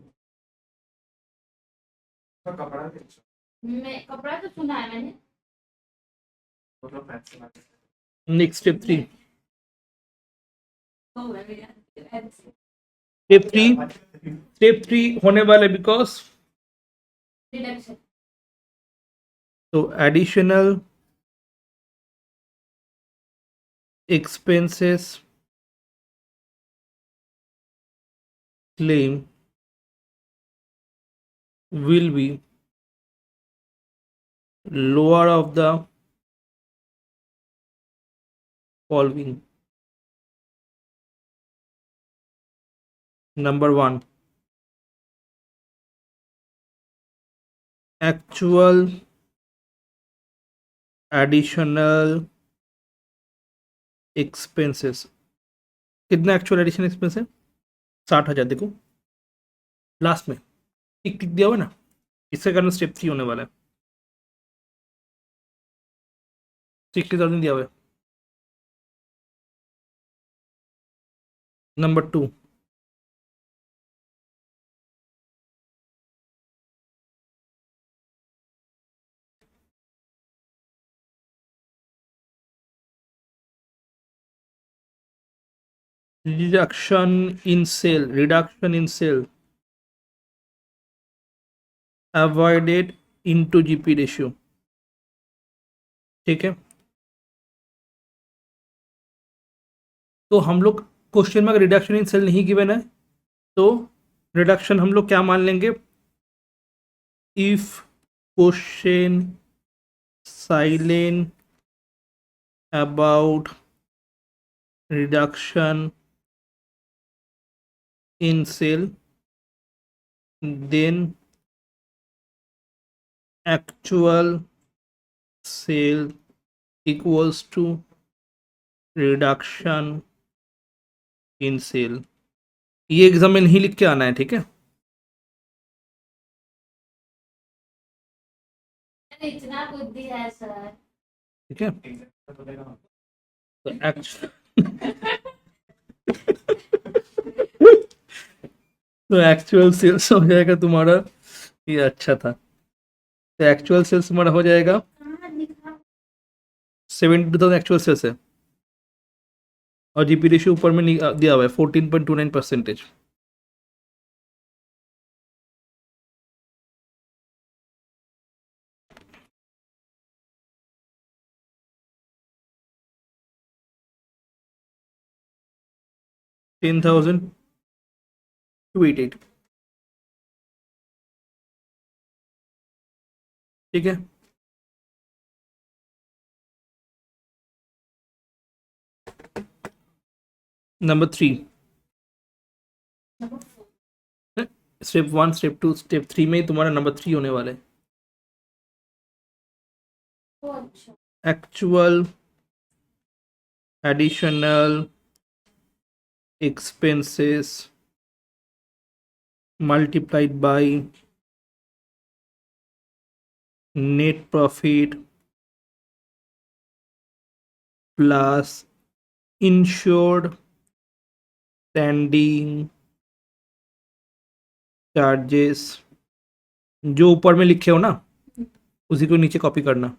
उसका कपड़ा भी अच्छा मैं कपड़ा तो सुना है मैंने। मतलब फैंसी वाला नेक्स्ट स्टेप 3, तो मैं भी यार स्टेप 3 होने वाले बिकॉज, डिडक्शन। तो additional expenses claim will be lower of the following. Number 1, actual additional expenses। कितना एक्चुअल एडिशनल एक्सपेंस है? 60,000। देखो लास्ट में टिक टिक दिया हुआ है ना, इसके कारण स्टेप 3 होने वाला है। 60,000 दिया हुआ है। Number 2, reduction in sale avoided into GP ratio. ठीक है, तो हम लोग क्वेश्चन में अगर रिडक्शन इन सेल नहीं गिवन है तो रिडक्शन हम लोग क्या मान लेंगे, if question silent about reduction in cell, then actual sale equals to reduction in sale। ये एग्जाम में नहीं लिख के आना है, ठीक है? अरे इतना बुद्धि है सर। ठीक है, तो लेगा तो तो एक्चुअल सेल्स हो जाएगा तुम्हारा, ये अच्छा था, तो एक्चुअल सेल्स तुम्हारा हो जाएगा कहाँ लिखा? 72,000 एक्चुअल सेल्स है, और जीपी रेशियो ऊपर में दिया हुआ है 14.29%। $10,288। ठीक है, नंबर 3, स्टेप 1, स्टेप 2, स्टेप 3 में ही तुम्हारा नंबर 3 होने वाला है। ओ अच्छा। Actual additional expenses multiplied by net profit plus insured standing charges, जो ऊपर में लिखे हो ना उसी को नीचे कॉपी करना।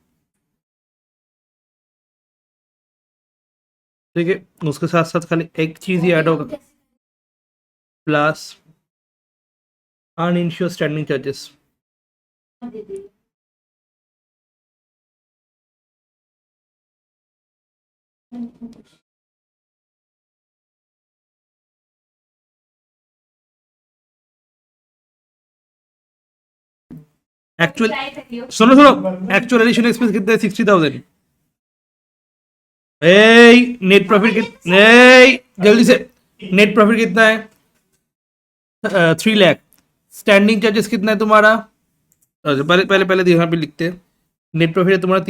ठीक है, उसके साथ साथ खाली एक चीज ही ऐड होगा, प्लस अनइंश्योर्ड स्टैंडिंग चार्जेस। दीदी एक्चुअल ट्राई करियो। सुनो एक्चुअल एडिशनल एक्सपेंस कितने है? 60,000। नेट प्रॉफिट कितना, जल्दी से, नेट प्रॉफिट कितना है? 3 लाख। स्टैंडिंग चार्जेस कितना है तुम्हारा? अच्छा, पहले पहले पहले यहाँ पे लिखते हैं। नेट प्रॉफिट है तुम्हारा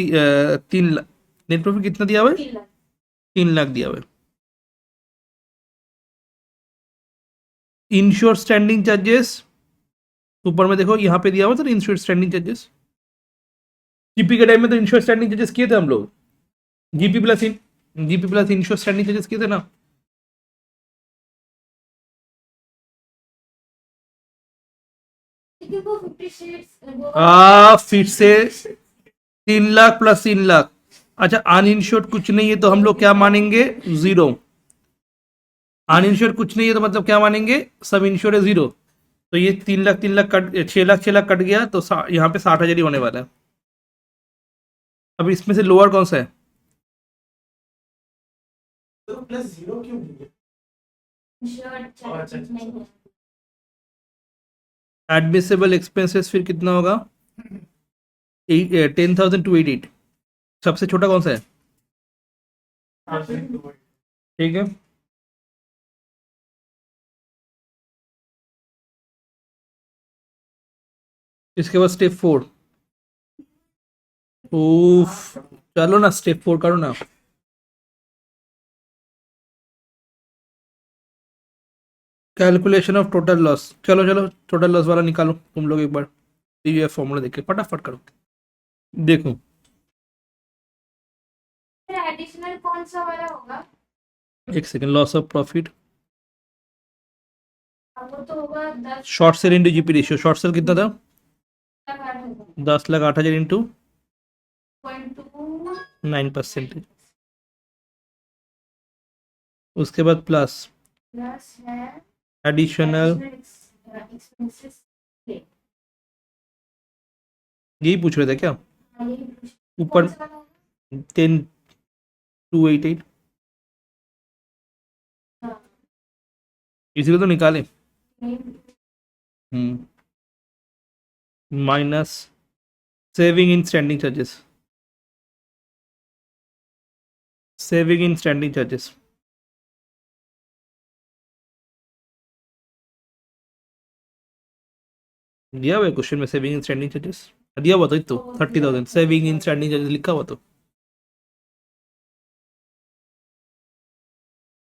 3 लाख। नेट प्रॉफिट कितना दिया हुआ है? 3 लाख। 3 लाख दिया हुआ है। इंश्योर स्टैंडिंग चार्जेस ऊपर में देखो, यहाँ पे दिया हुआ था ना इंश्योर स्टैंडिंग चार्जेस। जीपी के टाइम में तो इंश्योर स्टैंडिंग चार्जेस किए थे हम लोग। GP plus ensure standing charges किए थे ना। लेकिन वो 50 शीट्स वो फिर से 3 लाख प्लस 3 लाख। अच्छा, अनइंश्योर्ड कुछ नहीं है तो हम लोग क्या मानेंगे? जीरो। अनइंश्योर्ड कुछ नहीं है तो मतलब क्या मानेंगे? सब इंश्योर्ड है, जीरो। तो ये 3 लाख 3 लाख कट, 6 लाख 6 लाख कट गया तो यहाँ पे 60,000 ही होने वाला है। अब इसमें से लोअर कौन सा है? तो प्लस जीरो क्यों नहीं है? इंश्योर्ड अच्छा, चार्जेस नहीं है। एडमिसेबल एक्सपेंसेस फिर कितना होगा? 10,288। सबसे छोटा कौन सा है? हाँ, तो ठीक है। इसके बाद स्टेप 4। उफ, चलो ना स्टेप 4 करो ना। Calculation of total loss. चलो चलो, टोटल लॉस वाला निकालो तुम लोग एक बार। ये फॉर्मूला देख के फटाफट करो। देखो, फिर एडिशनल कौन सा वाला होगा? एक सेकंड। लॉस ऑफ प्रॉफिट, अब वो तो होगा 10 short sale into GP ratio. Short cell कितना था? का कार्ड होगा 10,08,000 इंटू 0.2 9%। उसके बाद प्लस प्लस है एडिशनल, एक्सपेंसेस। यही पूछ रहे थे क्या? ऊपर कौन सा वाला होगा? 10,288। हाँ, इसीलिए तो निकाले। नहीं, minus saving in standing charges. Saving in standing charges दिया हुआ है क्वेश्चन में। सेविंग इन स्टैंडिंग चार्जेस दिया हुआ तो 30,000 सेविंग इन स्टैंडिंग चार्जेस लिखा हुआ तो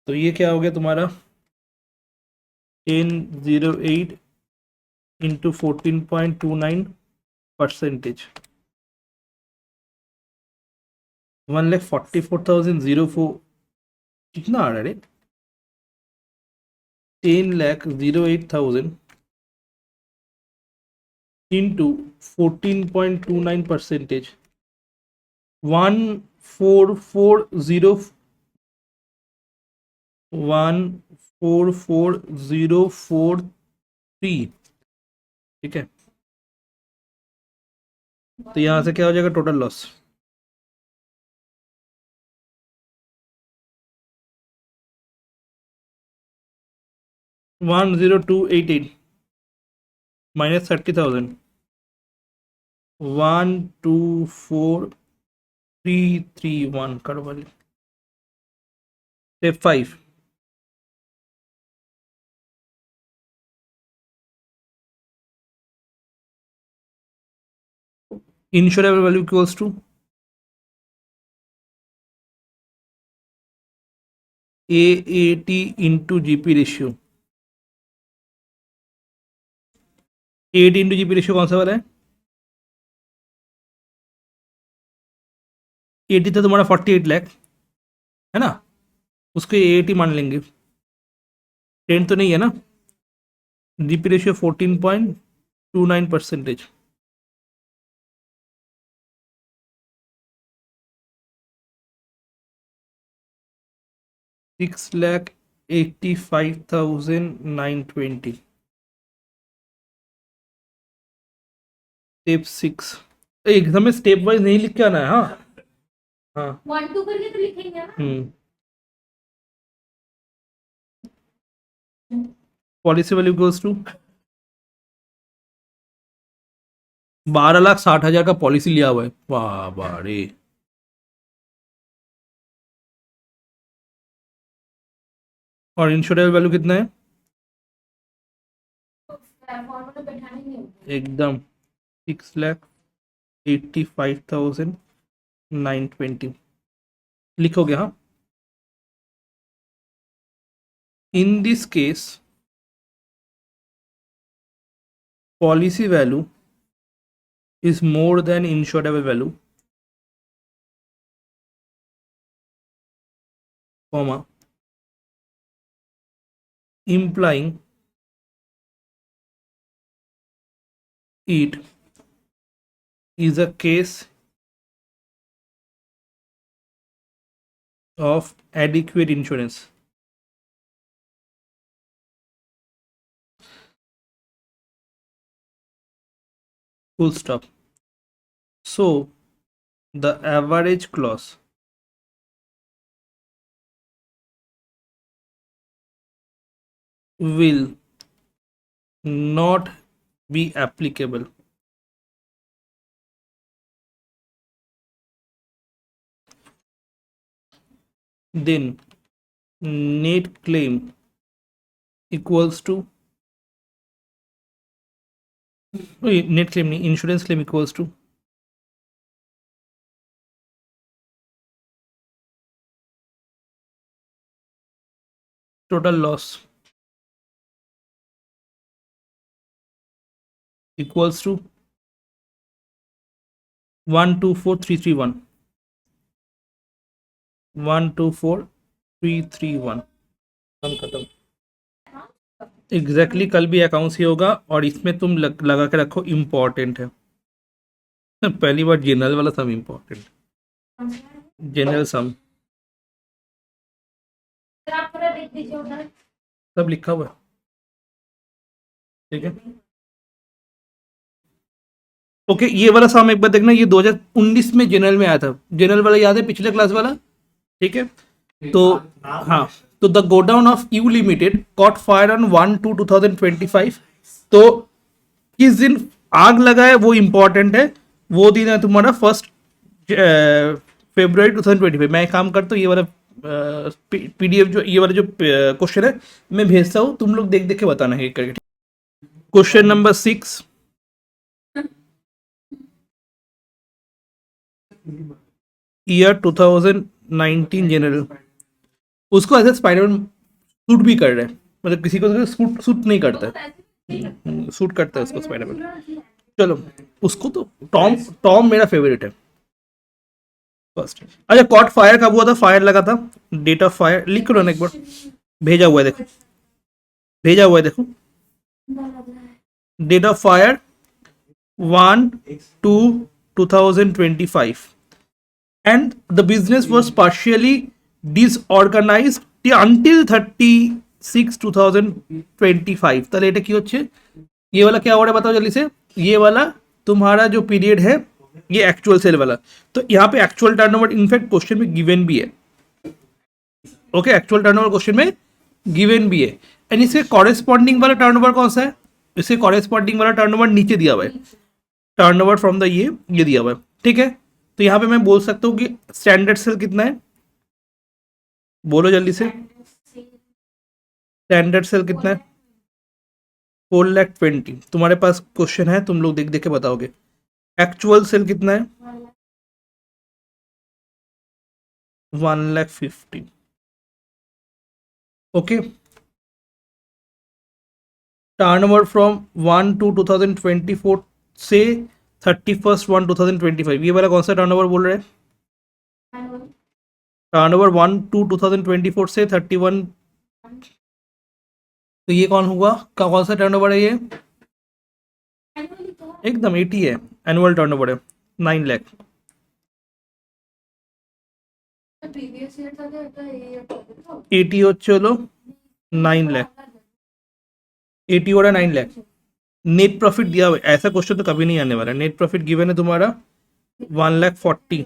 ये क्या हो गया तुम्हारा? 1008 इंटू 14.29%। 1,44,004 कितना आ रहा है रे? 10,08,000 इंटू 14.29%। 144,000 144,043। ठीक है, तो यहाँ से क्या हो जाएगा टोटल लॉस? $10288 माइनस 30,000। 124,331 करो वाली। Step 5। Insurable value equals to AAT into GP ratio. AAT into GP ratio कौन सा वाला है? 80 था तुम्हारा 48 लाख, है ना? उसको AAT मान लेंगे। 10 तो नहीं है ना? GP ratio 14.29%। 6,85,920। स्टेप 6। एकदम स्टेप वाइज नहीं लिख के आना है। हाँ हाँ। 1 2 करके तो लिखेंगे ना। पॉलिसी वैल्यू इक्वल्स टू 12,60,000 का पॉलिसी लिया हुआ है। वाह वाह रे। और इंश्योरेबल वैल्यू कितना है? फॉर्मूला बैठाने नहीं होते। एकदम 6,85,920 लिखोगे, हाँ. In this case policy value is more than insurable value, comma, implying it is a case of adequate insurance. Full stop. So the average clause will not be applicable then net claim equals to net claim नहीं, insurance claim equals to total loss equals to 124,331 124,331 हम खत्म. Exactly कल भी accounts ही होगा और इसमें तुम लगा के रखो इम्पोर्टेंट है. पहली बार जनरल वाला सम इम्पोर्टेंट, जनरल सम सर आप पूरा लिख दीजिए उधर। सब लिखा हुआ है, ठीक है. ओके, ये वाला सम एक बार देखना, ये 2019 में जनरल में आया था. जनरल वाला याद है, पिछले क्लास वाला, ठीक है. तो हाँ, तो the godown of you limited cot fire on 1/2/2025. तो किस दिन आग लगा है वो इंपॉर्टेंट है. वो दिन है तुम्हारा 1 फरवरी 2025. मैं एक काम करता हूँ, ये वाला पीडीएफ जो ये वाला जो क्वेश्चन है मैं भेजता हूँ, तुम लोग देख देख के बताना है करके. Question number 6, year 2019 general. उसको ऐसे स्पाइडरमैन सूट भी कर रहे हैं, मतलब किसी को सूट नहीं करता है, सूट करता है उसको स्पाइडरमैन. चलो उसको तो टॉम मेरा फेवरेट है फर्स्ट. अच्छा, कॉट फायर कब हुआ था? फायर लगा था, डेट ऑफ फायर लिख लो ना एक बार. भेजा हुआ है देखो, भेजा हुआ है देखो. Date of fire 1/2/2025 and the business was partially disorganized until 36/2025. তাহলে এটা কি হচ্ছে? ये वाला क्या हो रहा है बताओ जल्दी से. ये वाला तुम्हारा जो पीरियड है ये एक्चुअल सेल वाला. तो यहाँ पे एक्चुअल टर्नओवर इनफैक्ट क्वेश्चन में गिवन भी है. ओके, एक्चुअल टर्नओवर क्वेश्चन में गिवन भी है. एंड इसके कॉरेस्पॉन्डिंग वाला टर्नओवर कौन सा है? इसके कॉरेस्पॉन्डिंग वाला टर्नओवर नीचे दिया हुआ है, टर्नओवर फ्रॉम द ये दिया हुआ है, ठीक है. तो यहाँ पे मैं बोल सकता हूँ कि स्टैंडर्ड सेल कितना है, बोलो जल्दी से. स्टैंडर्ड सेल कितना है? 4,20,000. तुम्हारे पास क्वेश्चन है, तुम लोग देख देख के बताओगे. एक्चुअल सेल कितना है? 1,50,000. ओके, टर्नओवर फ्रॉम 1/2/2024 से 31/1/2025. ये वाला कौन सा टर्नओवर बोल रहे हैं? टर्नओवर 1/2/2024 से 31. तो ये कौन हुआ, कौन सा टर्नओवर है ये? एकदम 80 है, एनुअल टर्नओवर है 9 लाख. प्रीवियस ईयर था तो ये 80 हो, चलो 9 लाख, 80 हो रहा है 9 लाख. नेट प्रॉफिट दिया हुआ है, ऐसा क्वेश्चन तो कभी नहीं आने वाला. नेट प्रॉफिट गिवन है तुम्हारा 1,40,000.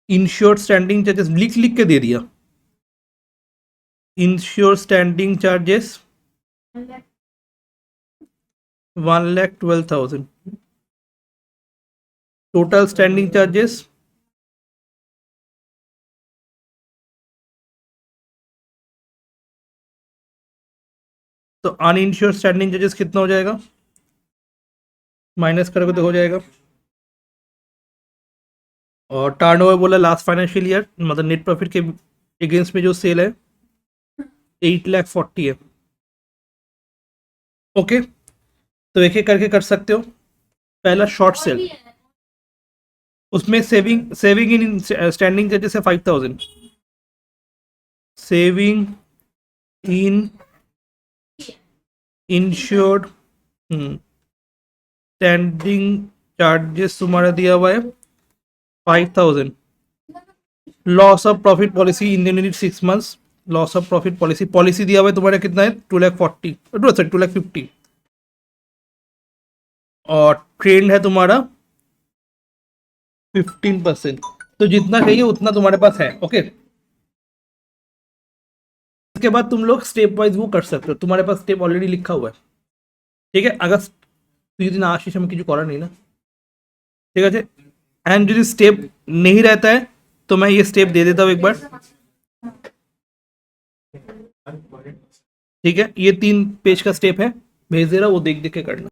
इंश्योर्ड स्टैंडिंग चार्जेस लिख लिख के दे दिया. Ensure standing charges 1,12,000. Total standing charges तो अनइंश्योर्ड स्टैंडिंग चार्जेस कितना हो जाएगा, माइनस करोगे तो हो जाएगा। और टर्नओवर बोला लास्ट फाइनेंशियल ईयर, मतलब नेट प्रॉफिट के अगेंस्ट में जो सेल है 8,40,000 है। ओके, तो एक एक करके कर सकते हो। पहला शॉर्ट और सेल, भी है। उसमें सेविंग इन स्टैंडिंग चार्जेस है 5,000, saving in insured standing charges तुम्हारा दिया हुआ है 5,000। Loss of profit policy indemnity 6 months, loss of profit policy दिया हुआ है तुम्हारा कितना है 2,40,000, 2,50,000। और ट्रेंड है तुम्हारा 15%। तो जितना चाहिए उतना तुम्हारे पास है। ओके, इसके बाद तुम लोग स्टेप वाइज वो कर सकते हो, तुम्हारे पास स्टेप ऑलरेडी लिखा हुआ है। ঠিক আছে, আগে তুই যদি না আসিস আমি কিছু করার নেই না, ঠিক আছে। एंड যদি स्टेप नहीं रहता है तो मैं ये स्टेप दे देता हूँ एक बार, ठीक है। ये 3 पेज का स्टेप है, भेज दे रहा, वो देख देख के करना।